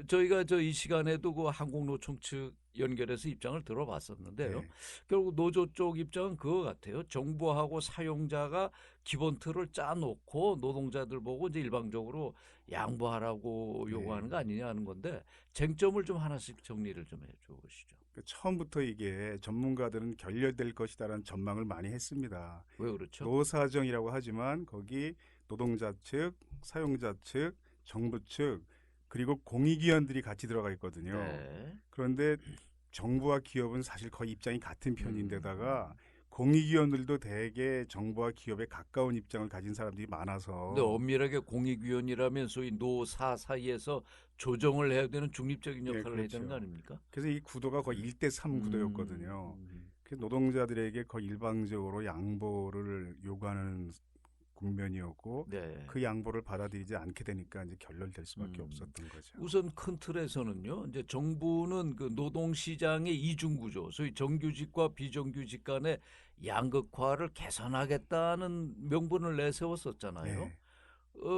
저희가 이 시간에도 그 한국노총 측 연결해서 입장을 들어봤었는데요. 결국 노조 쪽 입장은 그거 같아요. 정부하고 사용자가 기본 틀을 짜놓고 노동자들 보고 이제 일방적으로 양보하라고 요구하는 거 아니냐 하는 건데 쟁점을 좀 하나씩 정리를 좀 해줘 보시죠. 처음부터 이게 전문가들은 결렬될 것이다라는 전망을 많이 했습니다. 왜 그렇죠? 노사정이라고 하지만 거기 노동자 측, 사용자 측, 정부 측 그리고 공익위원들이 같이 들어가 있거든요. 그런데 정부와 기업은 사실 거의 입장이 같은 편인데다가 공익위원들도 대개 정부와 기업에 가까운 입장을 가진 사람들이 많아서 근데 엄밀하게 공익위원이라면 소위 노사 사이에서 조정을 해야 되는 중립적인 역할을 해야 되는 거 아닙니까? 그래서 이 구도가 거의 1대3 구도였거든요. 그래서 노동자들에게 거의 일방적으로 양보를 요구하는 국면이었고 그 양보를 받아들이지 않게 되니까 이제 결렬될 수밖에 없었던 거죠. 우선 큰 틀에서는요. 이제 정부는 그 노동 시장의 이중 구조, 소위 정규직과 비정규직 간의 양극화를 개선하겠다는 명분을 내세웠었잖아요.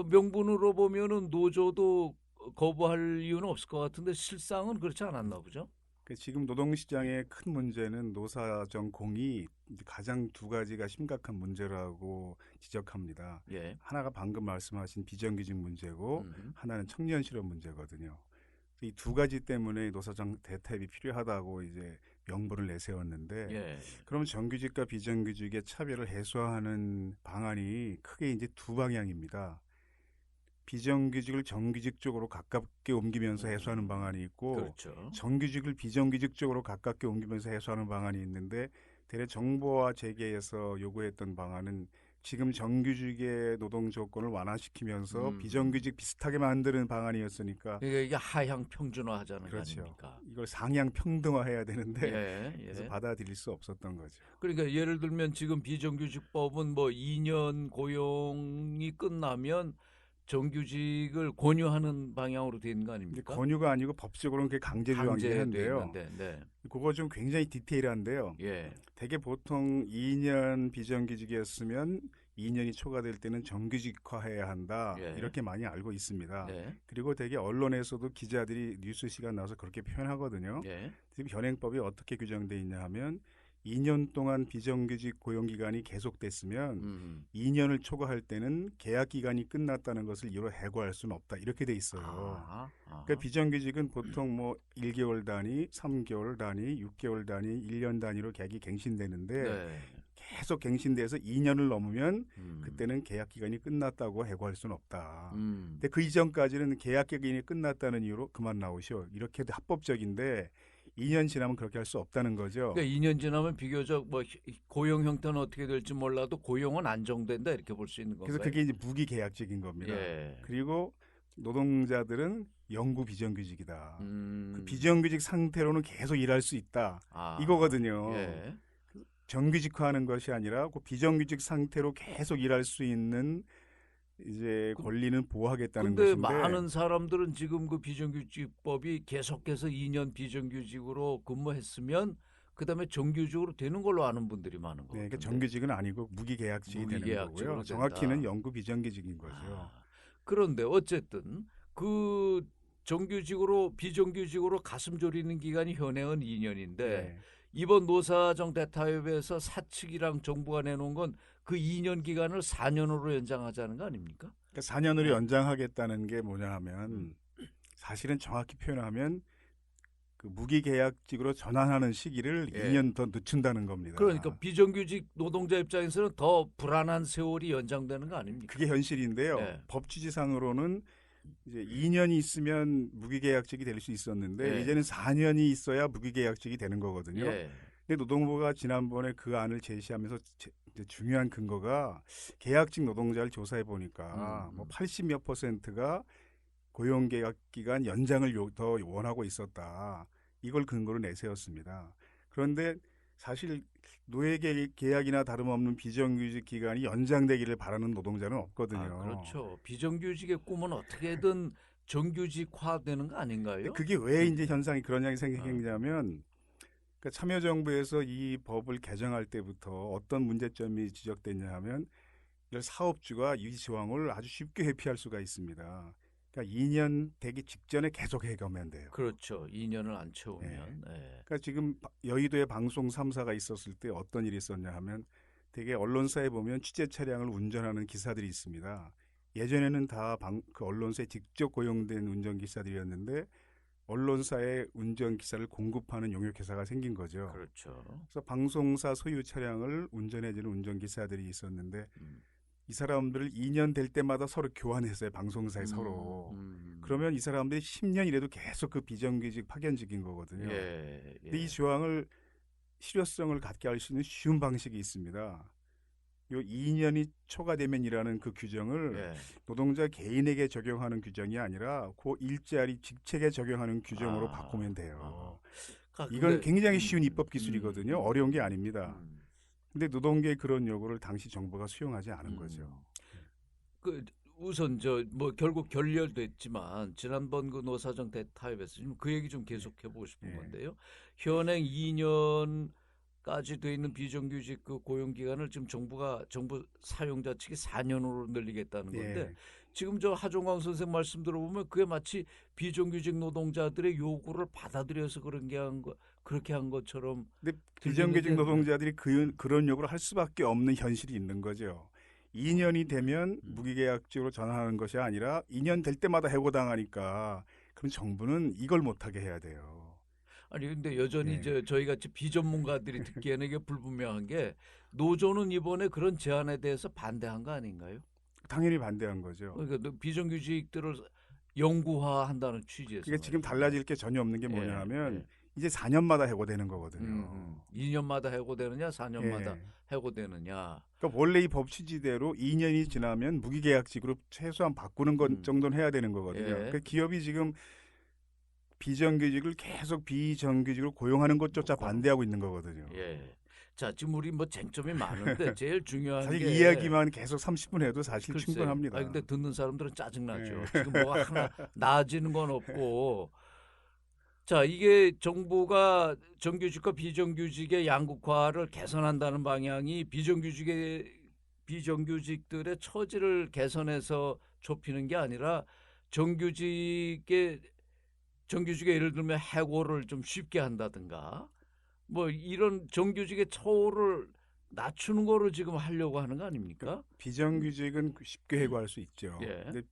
명분으로 보면은 노조도 거부할 이유는 없을 것 같은데 실상은 그렇지 않았나 보죠. 지금 노동시장의 큰 문제는 노사정 공이 가장 두 가지가 심각한 문제라고 지적합니다. 하나가 방금 말씀하신 비정규직 문제고 하나는 청년 실업 문제거든요. 이 두 가지 때문에 노사정 대타협이 필요하다고 이제 명분을 내세웠는데 그러면 정규직과 비정규직의 차별을 해소하는 방안이 크게 이제 두 방향입니다. 비정규직을 정규직 쪽으로 가깝게 옮기면서 해소하는 방안이 있고 정규직을 비정규직 쪽으로 가깝게 옮기면서 해소하는 방안이 있는데 대략 정부와 재계에서 요구했던 방안은 지금 정규직의 노동 조건을 완화시키면서 비정규직 비슷하게 만드는 방안이었으니까 이게 하향 평준화하자는 거 아닙니까? 이걸 상향 평등화해야 되는데 그래서 받아들일 수 없었던 거죠. 그러니까 예를 들면 지금 비정규직법은 뭐 2년 고용이 끝나면 정규직을 권유하는 방향으로 된 거 아닙니까? 권유가 아니고 법적으로는 그게 강제 조항이긴 한데요. 네. 그거 좀 굉장히 디테일한데요. 예. 대개 보통 2년 비정규직이었으면 2년이 초과될 때는 정규직화해야 한다. 예. 이렇게 많이 알고 있습니다. 네. 그리고 대개 언론에서도 기자들이 뉴스 시간 나와서 그렇게 표현하거든요. 예. 지금 현행법이 어떻게 규정돼 있냐 하면 2년 동안 비정규직 고용 기간이 계속됐으면 2년을 초과할 때는 계약 기간이 끝났다는 것을 이유로 해고할 수는 없다. 이렇게 돼 있어요. 그러니까 비정규직은 보통 뭐 1개월 단위, 3개월 단위, 6개월 단위, 1년 단위로 계약이 갱신되는데 네. 계속 갱신돼서 2년을 넘으면 그때는 계약 기간이 끝났다고 해고할 수는 없다. 근데 그 이전까지는 계약 기간이 끝났다는 이유로 그만 나오시오. 이렇게 해도 합법적인데 2년 지나면 그렇게 할 수 없다는 거죠. 그러니까 2년 지나면 비교적 뭐 고용 형태는 어떻게 될지 몰라도 고용은 안정된다 이렇게 볼 수 있는 건가요? 그래서 그게 이제 무기계약직인 겁니다. 예. 그리고 노동자들은 영구 비정규직이다. 그 비정규직 상태로는 계속 일할 수 있다. 이거거든요. 예. 정규직화하는 것이 아니라 그 비정규직 상태로 계속 일할 수 있는 이제 권리는 보호하겠다는 근데 것인데 많은 사람들은 지금 그 비정규직법이 계속해서 2년 비정규직으로 근무했으면 그다음에 정규직으로 되는 걸로 아는 분들이 많은 거예요. 그러니까 정규직은 아니고 무기계약직이 되는 거고요. 정확히는 영구 비정규직인 거죠. 그런데 어쨌든 그 정규직으로 비정규직으로 가슴 졸이는 기간이 현행은 2년인데 네. 이번 노사정 대타협에서 사측이랑 정부가 내놓은 건 그 2년 기간을 4년으로 연장하자는 거 아닙니까? 그러니까 4년으로 연장하겠다는 게 뭐냐 하면 사실은 정확히 표현하면 그 무기계약직으로 전환하는 시기를 2년 더 늦춘다는 겁니다. 그러니까 비정규직 노동자 입장에서는 더 불안한 세월이 연장되는 거 아닙니까? 그게 현실인데요. 법 취지상으로는 이제 2년이 있으면 무기계약직이 될 수 있었는데 이제는 4년이 있어야 무기계약직이 되는 거거든요. 근데 노동부가 지난번에 그 안을 제시하면서 중요한 근거가 계약직 노동자를 조사해 보니까 뭐 80몇 %가 고용계약 기간 연장을 더 원하고 있었다. 이걸 근거로 내세웠습니다. 그런데 사실 노예 계약이나 다름없는 비정규직 기간이 연장되기를 바라는 노동자는 없거든요. 그렇죠. 비정규직의 꿈은 어떻게든 정규직화되는 거 아닌가요? 그게 왜 이제 현상이 그런 양이 생기냐면 그러니까 참여정부에서 이 법을 개정할 때부터 어떤 문제점이 지적됐냐 하면 사업주가 이 조항을 아주 쉽게 회피할 수가 있습니다. 그러니까 2년 되기 직전에 계속 해가면 돼요. 그렇죠. 2년을 안 채우면. 그러니까 지금 여의도에 방송 3사가 있었을 때 어떤 일이 있었냐 하면 되게 언론사에 보면 취재 차량을 운전하는 기사들이 있습니다. 예전에는 다 그 언론사에 직접 고용된 운전기사들이었는데 언론사에 운전기사를 공급하는 용역회사가 생긴 거죠. 그렇죠. 그래서 방송사 소유 차량을 운전해주는 운전기사들이 있었는데 이 사람들을 2년 될 때마다 서로 교환했어요. 방송사에 서로. 그러면 이 사람들이 10년 이래도 계속 그 비정규직 파견직인 거거든요. 근데 이 조항을 실효성을 갖게 할 수 있는 쉬운 방식이 있습니다. 요 2년이 초과되면이라는 그 규정을 노동자 개인에게 적용하는 규정이 아니라 그 일자리 직책에 적용하는 규정으로 바꾸면 돼요. 이건 굉장히 쉬운 입법 기술이거든요. 어려운 게 아닙니다. 근데 노동계의 그런 요구를 당시 정부가 수용하지 않은 거죠. 우선 뭐 결국 결렬됐지만 지난번 그 노사정 대타협에서 지금 그 얘기 좀 계속해 보고 싶은 건데요. 현행 2년까지 돼 있는 비정규직 그 고용 기간을 지금 정부 사용자 측이 4년으로 늘리겠다는 건데 지금 하종광 선생 말씀 들어보면 그게 마치 비정규직 노동자들의 요구를 받아들여서 그렇게 한 것처럼. 근데 비정규직 노동자들이 그런 요구를 할 수밖에 없는 현실이 있는 거죠. 2년이 되면 무기계약직으로 전환하는 것이 아니라 2년 될 때마다 해고당하니까 그럼 정부는 이걸 못하게 해야 돼요. 아니 근데 여전히 저희 같이 비전문가들이 듣기에는 이게 불분명한 게 노조는 이번에 그런 제안에 대해서 반대한 거 아닌가요? 당연히 반대한 거죠. 그러니까 비정규직들을 영구화한다는 취지에서. 그게 지금 달라질 게 전혀 없는 게 뭐냐 하면 이제 4년마다 해고되는 거거든요. 2년마다 해고되느냐 4년마다 해고되느냐. 그러니까 원래 이 법 취지대로 2년이 지나면 무기계약직으로 최소한 바꾸는 것 정도는 해야 되는 거거든요. 그러니까 기업이 지금 비정규직을 계속 비정규직으로 고용하는 것조차 반대하고 있는 거거든요. 자, 지금 우리 뭐 쟁점이 많은데 제일 중요한 사실 게 이야기만 계속 30분 해도 사실 글쎄, 충분합니다. 아니, 근데 듣는 사람들은 짜증나죠. 네. 지금 뭐 하나 나아지는 건 없고. 자, 이게 정부가 정규직과 비정규직의 양극화를 개선한다는 방향이 비정규직들의 처지를 개선해서 좁히는 게 아니라 정규직의 예를 들면 해고를 좀 쉽게 한다든가 뭐 이런 정규직의 처우를 낮추는 거로 지금 하려고 하는 거 아닙니까? 비정규직은 쉽게 해고할 수 있죠. 예. 근데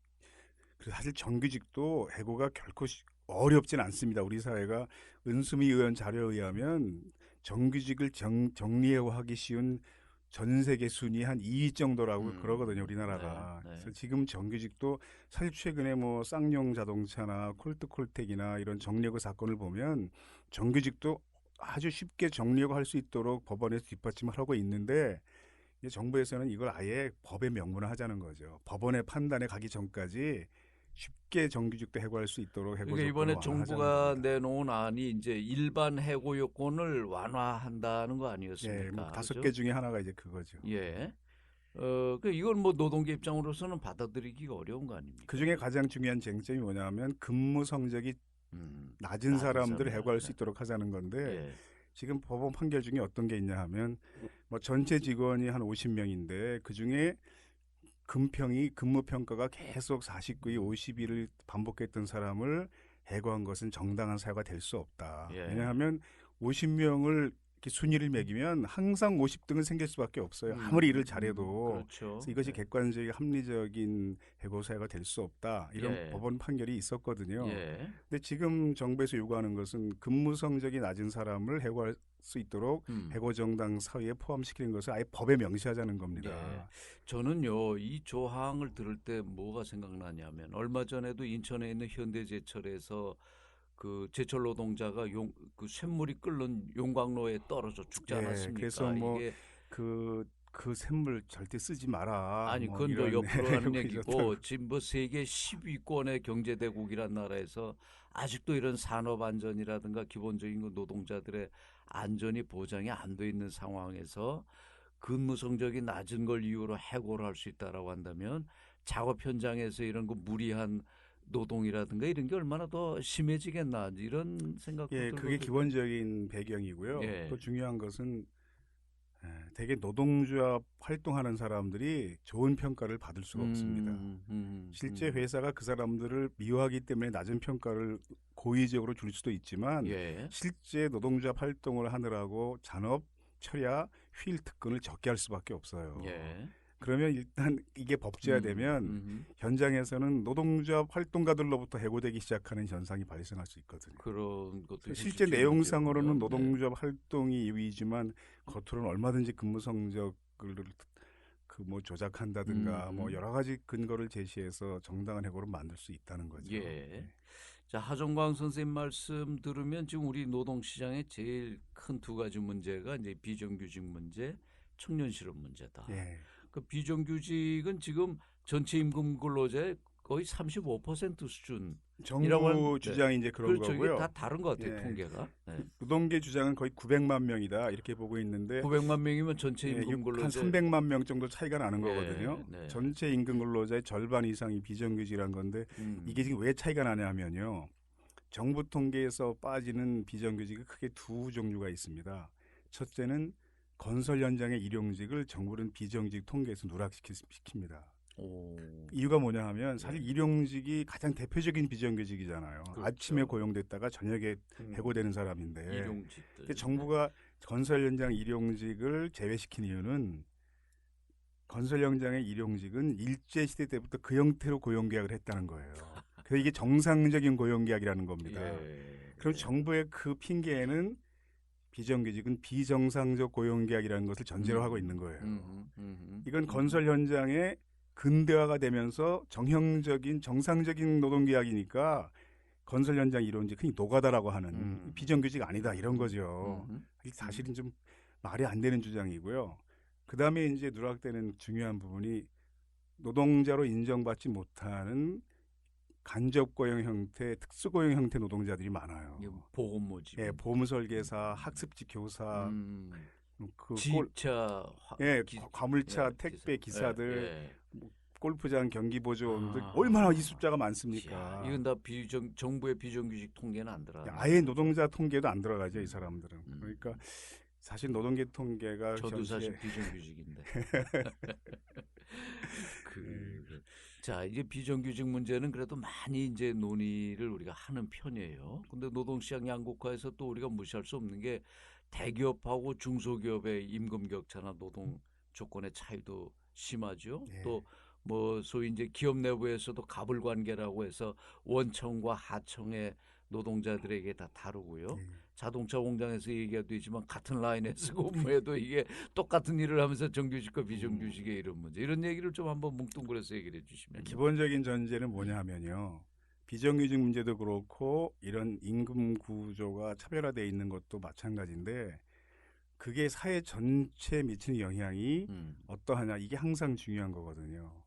사실 정규직도 해고가 결코 어렵진 않습니다. 우리 사회가 은수미 의원 자료에 의하면 정규직을 정리해고하기 쉬운 전 세계 순위 한 2위 정도라고 그러거든요, 우리나라가. 네, 네. 그래서 지금 정규직도 사실 최근에 뭐 쌍용 자동차나 콜트콜텍이나 이런 정리해고 사건을 보면 정규직도 아주 쉽게 정리해고 할 수 있도록 법원에서 뒷받침을 하고 있는데 이제 정부에서는 이걸 아예 법에 명문화하자는 거죠. 법원의 판단에 가기 전까지 쉽게 정규직도 해고할 수 있도록 해고 그러니까 조건을 이번에 정부가 완화하자는 내놓은 안이 이제 일반 해고 요건을 완화한다는 거 아니었습니까? 예, 뭐 5개 중에 하나가 이제 그거죠. 예. 이건 뭐 노동계 입장으로서는 받아들이기가 어려운 거 아닙니까? 그 중에 가장 중요한 쟁점이 뭐냐면 근무 성적이 낮은 사람들을 해고할 수 있도록 하자는 건데 예. 지금 법원 판결 중에 어떤 게 있냐 하면 뭐 전체 직원이 한 50명인데 그 중에 근무 평가가 계속 49일, 50일을 반복했던 사람을 해고한 것은 정당한 사유가 될 수 없다. 예. 왜냐하면 50명을 이렇게 순위를 매기면 항상 50등은 생길 수밖에 없어요. 아무리 일을 잘해도. 그렇죠. 그래서 이것이 객관적인 합리적인 해고 사유가 될 수 없다. 이런 예. 법원 판결이 있었거든요. 예. 근데 지금 정부에서 요구하는 것은 근무 성적이 낮은 사람을 해고할 수 있도록 해고 정당 사유에 포함시키는 것을 아예 법에 명시하자는 겁니다. 예. 저는요 이 조항을 들을 때 뭐가 생각나냐면 얼마 전에도 인천에 있는 현대제철에서 그 제철 노동자가 그 쇳물이 끓는 용광로에 떨어져 죽지 않았습니까? 그래서 뭐 이게 그 샘물 절대 쓰지 마라. 아니 뭐 그건 뭐 이런 옆으로 하는 내용이 얘기고 있었다고. 지금 뭐 세계 10위권의 경제대국이란 나라에서 아직도 이런 산업 안전이라든가 기본적인 그 노동자들의 안전이 보장이 안 돼 있는 상황에서 근무 성적이 낮은 걸 이유로 해고를 할 수 있다라고 한다면 작업 현장에서 이런 그 무리한 노동이라든가 이런 게 얼마나 더 심해지겠나 이런 생각도 예, 들거든요. 그게 기본적인 배경이고요. 예. 또 중요한 것은 되게 노동조합 활동하는 사람들이 좋은 평가를 받을 수가 없습니다. 실제 회사가 그 사람들을 미워하기 때문에 낮은 평가를 고의적으로 줄 수도 있지만 예. 실제 노동조합 활동을 하느라고 잔업, 철야, 휴일 특근을 적게 할 수밖에 없어요. 예. 그러면 일단 이게 법제화되면 현장에서는 노동조합 활동가들로부터 해고되기 시작하는 현상이 발생할 수 있거든요. 그런 것도 실제 내용상으로는 노동조합 활동이 이유이지만 겉으로는 얼마든지 근무 성적을 그 뭐 조작한다든가 뭐 여러 가지 근거를 제시해서 정당한 해고를 만들 수 있다는 거죠. 예. 네. 자, 하정광 선생님 말씀 들으면 지금 우리 노동시장의 제일 큰 두 가지 문제가 이제 비정규직 문제, 청년 실업 문제다. 예. 그 비정규직은 지금 전체 임금 근로자의 거의 35% 수준. 정부 주장이 이제 그런 그렇죠. 거고요. 이게 다 다른 것 같아요, 예. 통계가. 네. 노동계 주장은 거의 900만 명이다 이렇게 보고 있는데 900만 명이면 전체 임금 근로자 한 300만 명 정도 차이가 나는 예, 거거든요. 네. 전체 임금 근로자의 절반 이상이 비정규직이란 건데 이게 지금 왜 차이가 나냐면요. 정부 통계에서 빠지는 비정규직이 크게 두 종류가 있습니다. 첫째는 건설 현장의 일용직을 정부는 비정규직 통계에서 누락시킵니다. 이유가 뭐냐 하면 사실 일용직이 가장 대표적인 비정규직이잖아요. 그렇죠. 아침에 고용됐다가 저녁에 해고되는 사람인데 일용직들. 근데 정부가 건설 현장 일용직을 제외시킨 이유는 건설 현장의 일용직은 일제시대 때부터 그 형태로 고용계약을 했다는 거예요. 그래서 이게 정상적인 고용계약이라는 겁니다. 예. 그럼 정부의 그 핑계에는 비정규직은 비정상적 고용계약이라는 것을 전제로 하고 있는 거예요. 이건 건설 현장에 근대화가 되면서 정형적인 정상적인 노동계약이니까 건설 현장 일용직 흔히 노가다라고 하는 비정규직 아니다 이런 거죠. 사실은 좀 말이 안 되는 주장이고요. 그다음에 이제 누락되는 중요한 부분이 노동자로 인정받지 못하는 간접 고용 형태, 특수 고용 형태 노동자들이 많아요. 보험 모집. 예, 보험 설계사, 학습지 교사, 과물차 택배 기사들, 골프장 경기 보조원들 얼마나 이 숫자가 많습니까? 이건 다 정부의 비정규직 통계는 안 들어가요. 아예 노동자 통계도 안 들어가죠, 이 사람들은. 그러니까 사실 노동계 통계가 저도 사실 비정규직인데. 자, 이제 비정규직 문제는 그래도 많이 이제 논의를 우리가 하는 편이에요. 근데 노동시장 양극화에서 또 우리가 무시할 수 없는 게 대기업하고 중소기업의 임금 격차나 노동 조건의 차이도 심하죠. 또 뭐 소위 이제 기업 내부에서도 갑을 관계라고 해서 원청과 하청의 노동자들에게 다 다르고요. 자동차 공장에서 얘기가 되지만 같은 라인에서 근무해도 이게 똑같은 일을 하면서 정규직과 비정규직의 이런 문제, 이런 얘기를 좀 한번 뭉뚱그려서 얘기를 해주시면. 기본적인 전제는 뭐냐 하면요, 비정규직 문제도 그렇고 이런 임금 구조가 차별화되어 있는 것도 마찬가지인데 그게 사회 전체에 미치는 영향이 어떠하냐, 이게 항상 중요한 거거든요.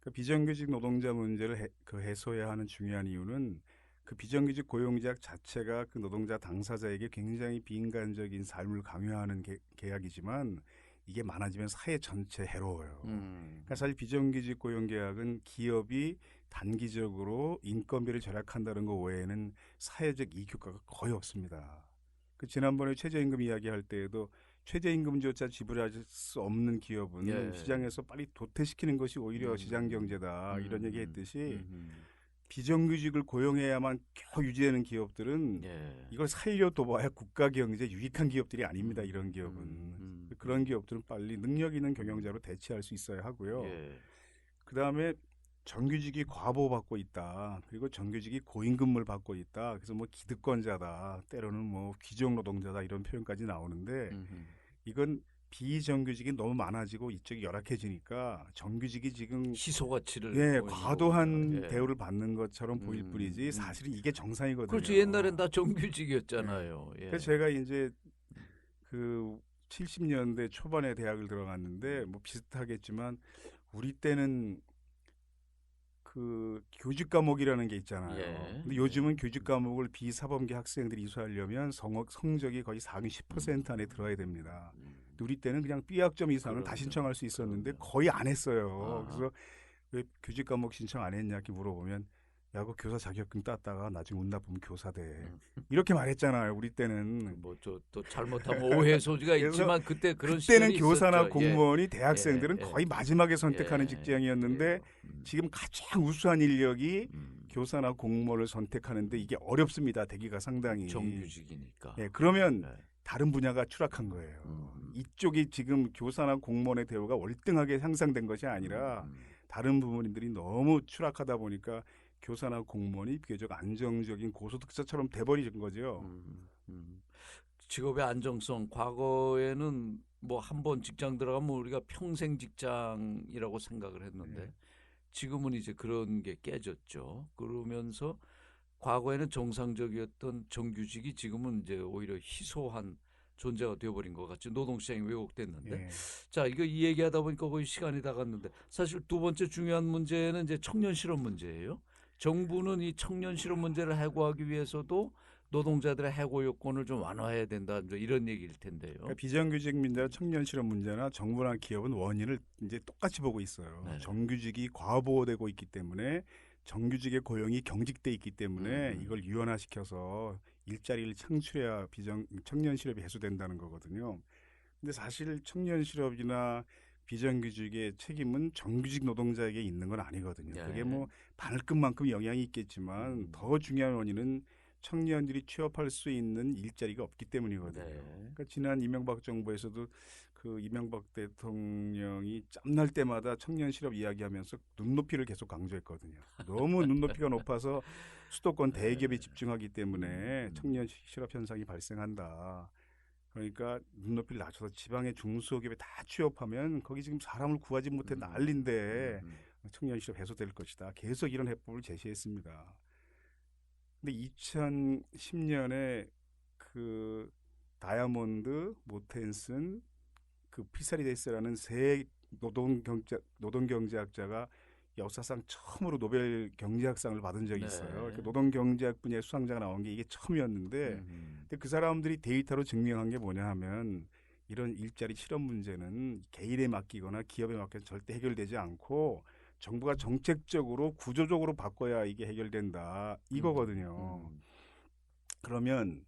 그러니까 비정규직 노동자 문제를 해소해야 하는 중요한 이유는 그 비정규직 고용자 자체가 그 노동자 당사자에게 굉장히 비인간적인 삶을 강요하는 계약이지만 이게 많아지면 사회 전체에 해로워요. 그러니까 사실 비정규직 고용계약은 기업이 단기적으로 인건비를 절약한다는 것 외에는 사회적 이익효과가 거의 없습니다. 그 지난번에 최저임금 이야기할 때에도 최저임금조차 지불할 수 없는 기업은 시장에서 빨리 도태시키는 것이 오히려 시장경제다, 이런 얘기했듯이 비정규직을 고용해야만 겨우 유지되는 기업들은 이걸 살려둬봐야 국가경제에 유익한 기업들이 아닙니다. 이런 기업은. 그런 기업들은 빨리 능력 있는 경영자로 대체할 수 있어야 하고요. 그다음에 정규직이 과보받고 있다. 그리고 정규직이 고임금을 받고 있다. 그래서 뭐 기득권자다, 때로는 뭐 귀족 노동자다, 이런 표현까지 나오는데 이건 비정규직이 너무 많아지고 이쪽이 열악해지니까 정규직이 지금 희소가치를 과도한 대우를 받는 것처럼 보일 뿐이지 사실은 이게 정상이거든요. 그렇죠. 옛날엔 다 정규직이었잖아요. 그래서 제가 이제 그 70년대 초반에 대학을 들어갔는데 뭐 비슷하겠지만 우리 때는 그 교직 과목이라는 게 있잖아요. 근데 요즘은 교직 과목을 비사범계 학생들이 이수하려면 성적이 거의 상위 10% 안에 들어야 됩니다. 근데 우리 때는 그냥 B학점 이상은 다 신청할 수 있었는데 거의 안 했어요. 그래서 왜 교직 과목 신청 안 했냐 이렇게 물어보면, 야, 그 교사 자격증 땄다가 나중에 운 나쁘면 교사 돼, 이렇게 말했잖아요. 우리 때는 뭐 또 잘못하면 오해 소지가 있지만 그때는 교사나 있었죠. 공무원이 대학생들은 거의 마지막에 선택하는 직장이었는데 지금 가장 우수한 인력이 교사나 공무원을 선택하는데 이게 어렵습니다. 되기가 상당히. 정규직이니까. 그러면 다른 분야가 추락한 거예요. 이쪽이 지금 교사나 공무원의 대우가 월등하게 향상된 것이 아니라 다른 부분들이 너무 추락하다 보니까 교사나 공무원이 비교적 안정적인 고소득자처럼 돼버린 거죠. 직업의 안정성, 과거에는 뭐 한 번 직장 들어가면 우리가 평생 직장이라고 생각을 했는데 지금은 이제 그런 게 깨졌죠. 그러면서 과거에는 정상적이었던 정규직이 지금은 이제 오히려 희소한 존재가 되어버린 것 같죠. 노동시장이 왜곡됐는데. 자, 이 얘기하다 보니까 거의 시간이 다 갔는데 사실 두 번째 중요한 문제는 이제 청년 실업 문제예요. 정부는 이 청년 실업 문제를 해고하기 위해서도 노동자들의 해고 요건을 좀 완화해야 된다, 이런 얘기일 텐데요. 그러니까 비정규직 문제나 청년 실업 문제나 정부나 기업은 원인을 이제 똑같이 보고 있어요. 정규직이 과보호되고 있기 때문에, 정규직의 고용이 경직돼 있기 때문에 이걸 유연화시켜서 일자리를 창출해야 청년 실업이 해소된다는 거거든요. 근데 사실 청년 실업이나 비정규직의 책임은 정규직 노동자에게 있는 건 아니거든요. 그게 뭐 반을급만큼 영향이 있겠지만 더 중요한 원인은 청년들이 취업할 수 있는 일자리가 없기 때문이거든요. 그러니까 지난 이명박 정부에서도 그 이명박 대통령이 짬날 때마다 청년 실업 이야기하면서 눈높이를 계속 강조했거든요. 너무 눈높이가 높아서 수도권 대기업에 집중하기 때문에 청년 실업 현상이 발생한다. 그러니까 눈높이를 낮춰서 지방의 중소기업에 다 취업하면 거기 지금 사람을 구하지 못해 난리인데 청년 실업 해소될 것이다. 계속 이런 해법을 제시했습니다. 근데 2010년에 그 다이아몬드, 모텐슨, 그 피사리데스라는 세 노동경제학자가 역사상 처음으로 노벨 경제학상을 받은 적이 있어요. 노동경제학 분야의 수상자가 나온 게 이게 처음이었는데 근데 그 사람들이 데이터로 증명한 게 뭐냐 하면 이런 일자리 실업 문제는 개인에 맡기거나 기업에 맡겨서 절대 해결되지 않고 정부가 정책적으로 구조적으로 바꿔야 이게 해결된다 이거거든요. 그러면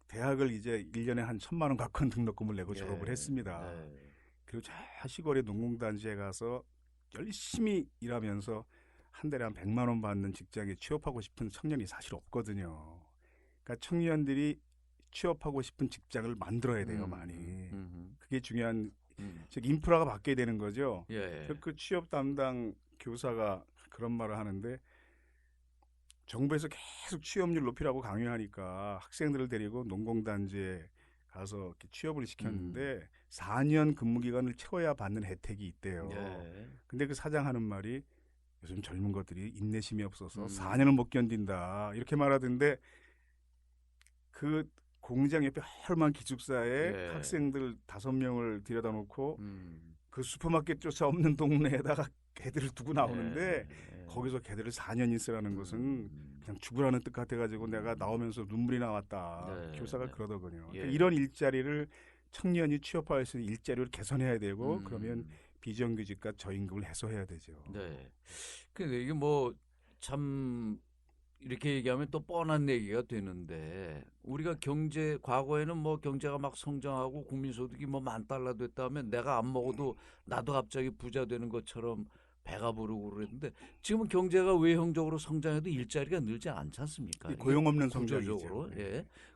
대학을 이제 1년에 한 1,000만 원 가까운 등록금을 내고 졸업을 했습니다. 그리고 저 시골의 농공단지에 가서 열심히 일하면서 한 달에 한 100만 원 받는 직장에 취업하고 싶은 청년이 사실 없거든요. 그러니까 청년들이 취업하고 싶은 직장을 만들어야 돼요, 많이. 그게 중요한, 즉 인프라가 바뀌어야 되는 거죠. 그 취업 담당 교사가 그런 말을 하는데 정부에서 계속 취업률 높이라고 강요하니까 학생들을 데리고 농공단지에 가서 이렇게 취업을 시켰는데 4년 근무기간을 채워야 받는 혜택이 있대요. 근데 그 사장 하는 말이 요즘 젊은 것들이 인내심이 없어서 4년을 못 견딘다 이렇게 말하던데 그 공장 옆에 헐만 기숙사에 학생들 5명을 들여다 놓고 그 슈퍼마켓조차 없는 동네에다가 개들을 두고 나오는데 거기서 개들을 4년 있으라는 것은 그냥 죽으라는 뜻 같아가지고 내가 나오면서 눈물이 나왔다. 교사가 그러더군요. 그러니까 이런 일자리를 청년이 취업할 수 있는 일자리를 개선해야 되고 그러면 비정규직과 저임금을 해소해야 되죠. 근데 이게 뭐 참 이렇게 얘기하면 또 뻔한 얘기가 되는데 우리가 과거에는 뭐 경제가 막 성장하고 국민소득이 뭐 10,000달러 됐다면 내가 안 먹어도 나도 갑자기 부자 되는 것처럼 배가 부르고 그랬는데 지금은 경제가 외형적으로 성장해도 일자리가 늘지 않지 않습니까? 고용 없는 성장이죠.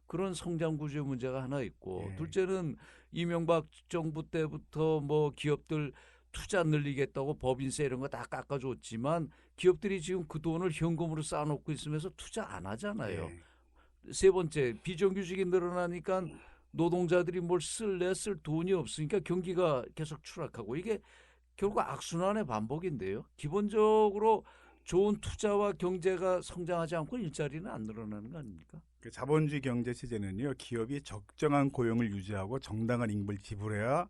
그런 성장 구조의 문제가 하나 있고 둘째는 이명박 정부 때부터 뭐 기업들 투자 늘리겠다고 법인세 이런 거 다 깎아줬지만 기업들이 지금 그 돈을 현금으로 쌓아놓고 있으면서 투자 안 하잖아요. 세 번째, 비정규직이 늘어나니까 노동자들이 뭘 쓸 돈이 없으니까 경기가 계속 추락하고 이게 결국 악순환의 반복인데요. 기본적으로 좋은 투자와 경제가 성장하지 않고 일자리는 안 늘어나는 거 아닙니까? 그 자본주의 경제 체제는요, 기업이 적정한 고용을 유지하고 정당한 임금을 지불해야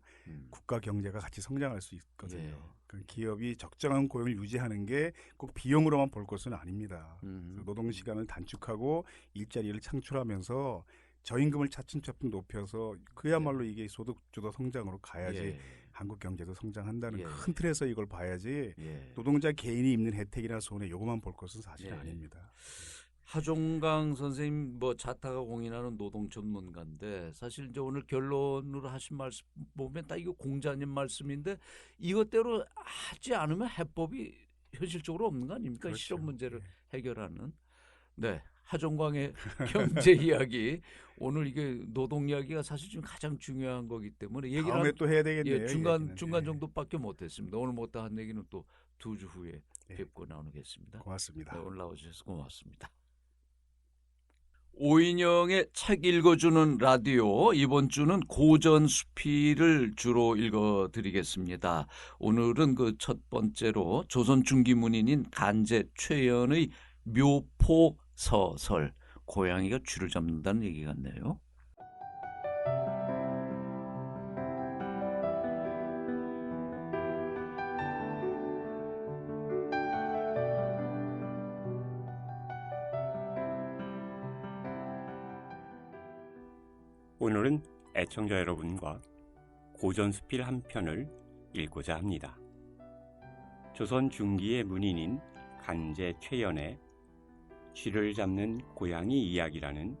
국가 경제가 같이 성장할 수 있거든요. 그 기업이 적정한 고용을 유지하는 게 꼭 비용으로만 볼 것은 아닙니다. 노동 시간을 단축하고 일자리를 창출하면서 저임금을 차츰차츰 높여서 그야말로 이게 소득주도 성장으로 가야지 한국 경제도 성장한다는 큰 틀에서 이걸 봐야지 노동자 개인이 입는 혜택이나 손해 요것만 볼 것은 사실 아닙니다. 하종강 선생님 뭐 자타가 공인하는 노동 전문가인데 사실 이제 오늘 결론으로 하신 말씀 보면 딱 이거 공자님 말씀인데 이것대로 하지 않으면 해법이 현실적으로 없는 거 아닙니까? 그렇죠. 실업 문제를 해결하는. 하종광의 경제 이야기 오늘 이게 노동 이야기가 사실 지금 가장 중요한 거기 때문에 얘기를 다음에 또 해야 되겠네요. 중간 정도밖에 못했습니다. 오늘 못다 한 얘기는 또 2주 후에 뵙고 나누겠습니다. 고맙습니다. 오늘 나와주셔서 고맙습니다. 오인영의 책 읽어주는 라디오 이번 주는 고전수필을 주로 읽어드리겠습니다. 오늘은 그 첫 번째로 조선 중기 문인인 간제 최연의 묘포 서설 고양이가 쥐를 잡는다는 얘기 같네요. 오늘은 애청자 여러분과 고전수필 한 편을 읽고자 합니다. 조선 중기의 문인인 간제 최연의 쥐를 잡는 고양이 이야기라는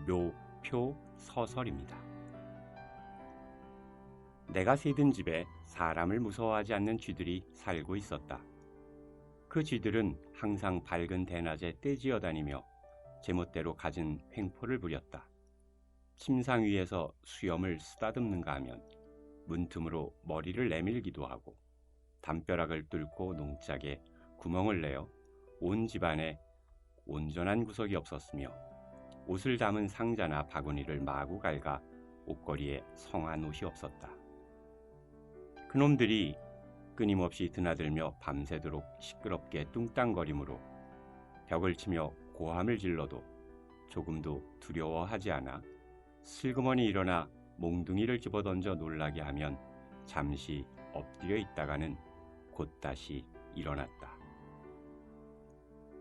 묘표 서설입니다. 내가 살던 집에 사람을 무서워하지 않는 쥐들이 살고 있었다. 그 쥐들은 항상 밝은 대낮에 떼지어 다니며 제멋대로 갖은 횡포를 부렸다. 침상 위에서 수염을 쓰다듬는가 하면 문틈으로 머리를 내밀기도 하고 담벼락을 뚫고 농짝에 구멍을 내어 온 집안에 온전한 구석이 없었으며 옷을 담은 상자나 바구니를 마구 갉아 옷걸이에 성한 옷이 없었다. 그놈들이 끊임없이 드나들며 밤새도록 시끄럽게 뚱땅거리므로 벽을 치며 고함을 질러도 조금도 두려워하지 않아 슬그머니 일어나 몽둥이를 집어던져 놀라게 하면 잠시 엎드려 있다가는 곧 다시 일어났다.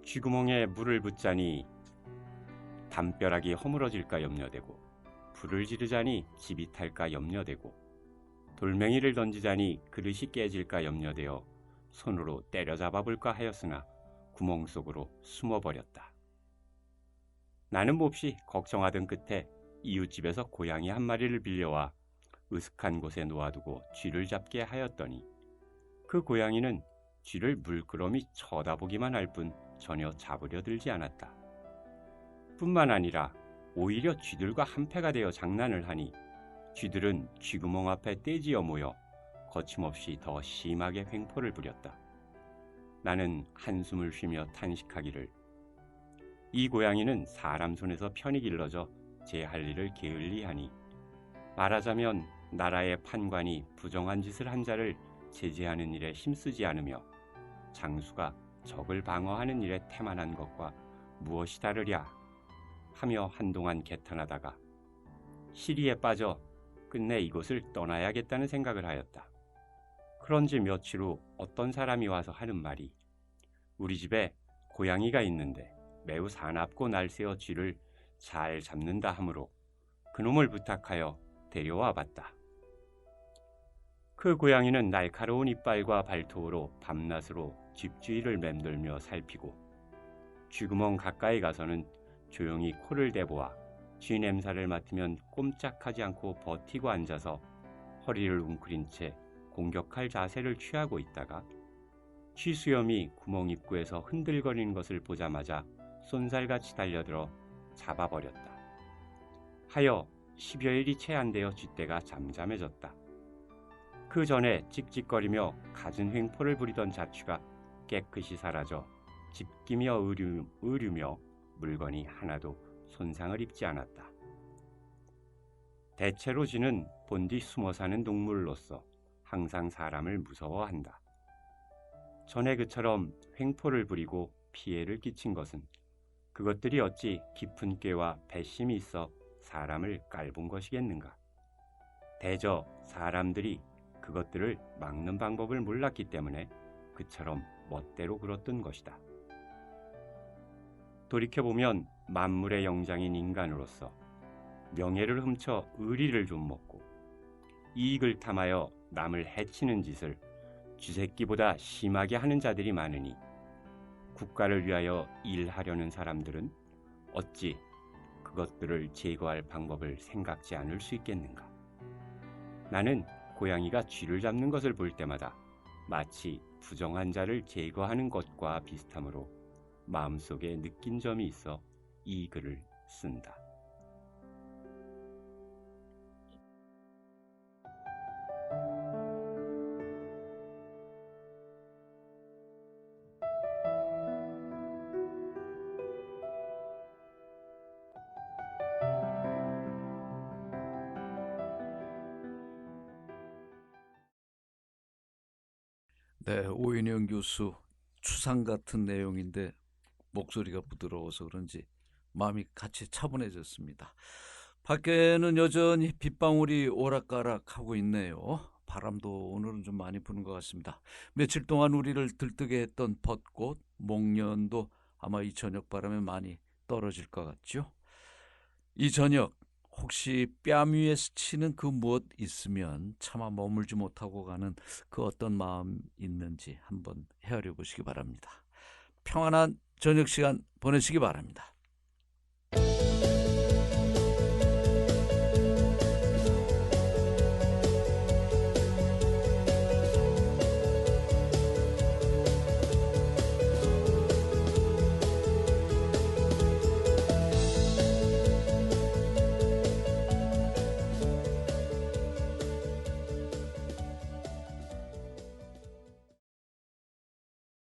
쥐구멍에 물을 붓자니 담벼락이 허물어질까 염려되고 불을 지르자니 집이 탈까 염려되고 돌멩이를 던지자니 그릇이 깨질까 염려되어 손으로 때려잡아 볼까 하였으나 구멍 속으로 숨어버렸다. 나는 몹시 걱정하던 끝에 이웃집에서 고양이 한 마리를 빌려와 으슥한 곳에 놓아두고 쥐를 잡게 하였더니 그 고양이는 쥐를 물끄러미 쳐다보기만 할 뿐 전혀 잡으려 들지 않았다. 뿐만 아니라 오히려 쥐들과 한패가 되어 장난을 하니 쥐들은 쥐구멍 앞에 떼지어 모여 거침없이 더 심하게 횡포를 부렸다. 나는 한숨을 쉬며 탄식하기를 이 고양이는 사람 손에서 편히 길러져 제 할 일을 게을리하니 말하자면 나라의 판관이 부정한 짓을 한 자를 제재하는 일에 힘쓰지 않으며 장수가 적을 방어하는 일에 태만한 것과 무엇이 다르랴 하며 한동안 개탄하다가 시리에 빠져 끝내 이곳을 떠나야겠다는 생각을 하였다. 그런지 며칠 후 어떤 사람이 와서 하는 말이 우리 집에 고양이가 있는데 매우 사납고 날쌔어 쥐를 잘 잡는다 하므로 그놈을 부탁하여 데려와 봤다. 그 고양이는 날카로운 이빨과 발톱으로 밤낮으로 집주위를 맴돌며 살피고 쥐구멍 가까이 가서는 조용히 코를 대보아 쥐 냄새를 맡으면 꼼짝하지 않고 버티고 앉아서 허리를 웅크린 채 공격할 자세를 취하고 있다가 쥐 수염이 구멍 입구에서 흔들거리는 것을 보자마자 쏜살같이 달려들어 잡아버렸다. 하여 10여일이 채 안 되어 쥐떼가 잠잠해졌다. 그 전에 찍찍거리며 갖은 횡포를 부리던 자취가 깨끗이 사라져 집기며 의류며 물건이 하나도 손상을 입지 않았다. 대체로 쥐는 본디 숨어 사는 동물로서 항상 사람을 무서워한다. 전에 그처럼 횡포를 부리고 피해를 끼친 것은 그것들이 어찌 깊은 꾀와 배심이 있어 사람을 깔본 것이겠는가. 대저 사람들이 그것들을 막는 방법을 몰랐기 때문에 그처럼 멋대로 굴었던 것이다. 돌이켜보면 만물의 영장인 인간으로서 명예를 훔쳐 의리를 좀 먹고 이익을 탐하여 남을 해치는 짓을 쥐새끼보다 심하게 하는 자들이 많으니 국가를 위하여 일하려는 사람들은 어찌 그것들을 제거할 방법을 생각지 않을 수 있겠는가. 나는 고양이가 쥐를 잡는 것을 볼 때마다 마치 부정한 자를 제거하는 것과 비슷하므로 마음속에 느낀 점이 있어 이 글을 쓴다. 네, 오인영 교수 추상 같은 내용인데 목소리가 부드러워서 그런지 마음이 같이 차분해졌습니다. 밖에는 여전히 빗방울이 오락가락하고 있네요. 바람도 오늘은 좀 많이 부는 것 같습니다. 며칠 동안 우리를 들뜨게 했던 벚꽃, 목련도 아마 이 저녁 바람에 많이 떨어질 것 같죠. 이 저녁 혹시 뺨 위에 스치는 그 무엇 있으면 차마 머물지 못하고 가는 그 어떤 마음 있는지 한번 헤아려 보시기 바랍니다. 평안한 저녁 시간 보내시기 바랍니다.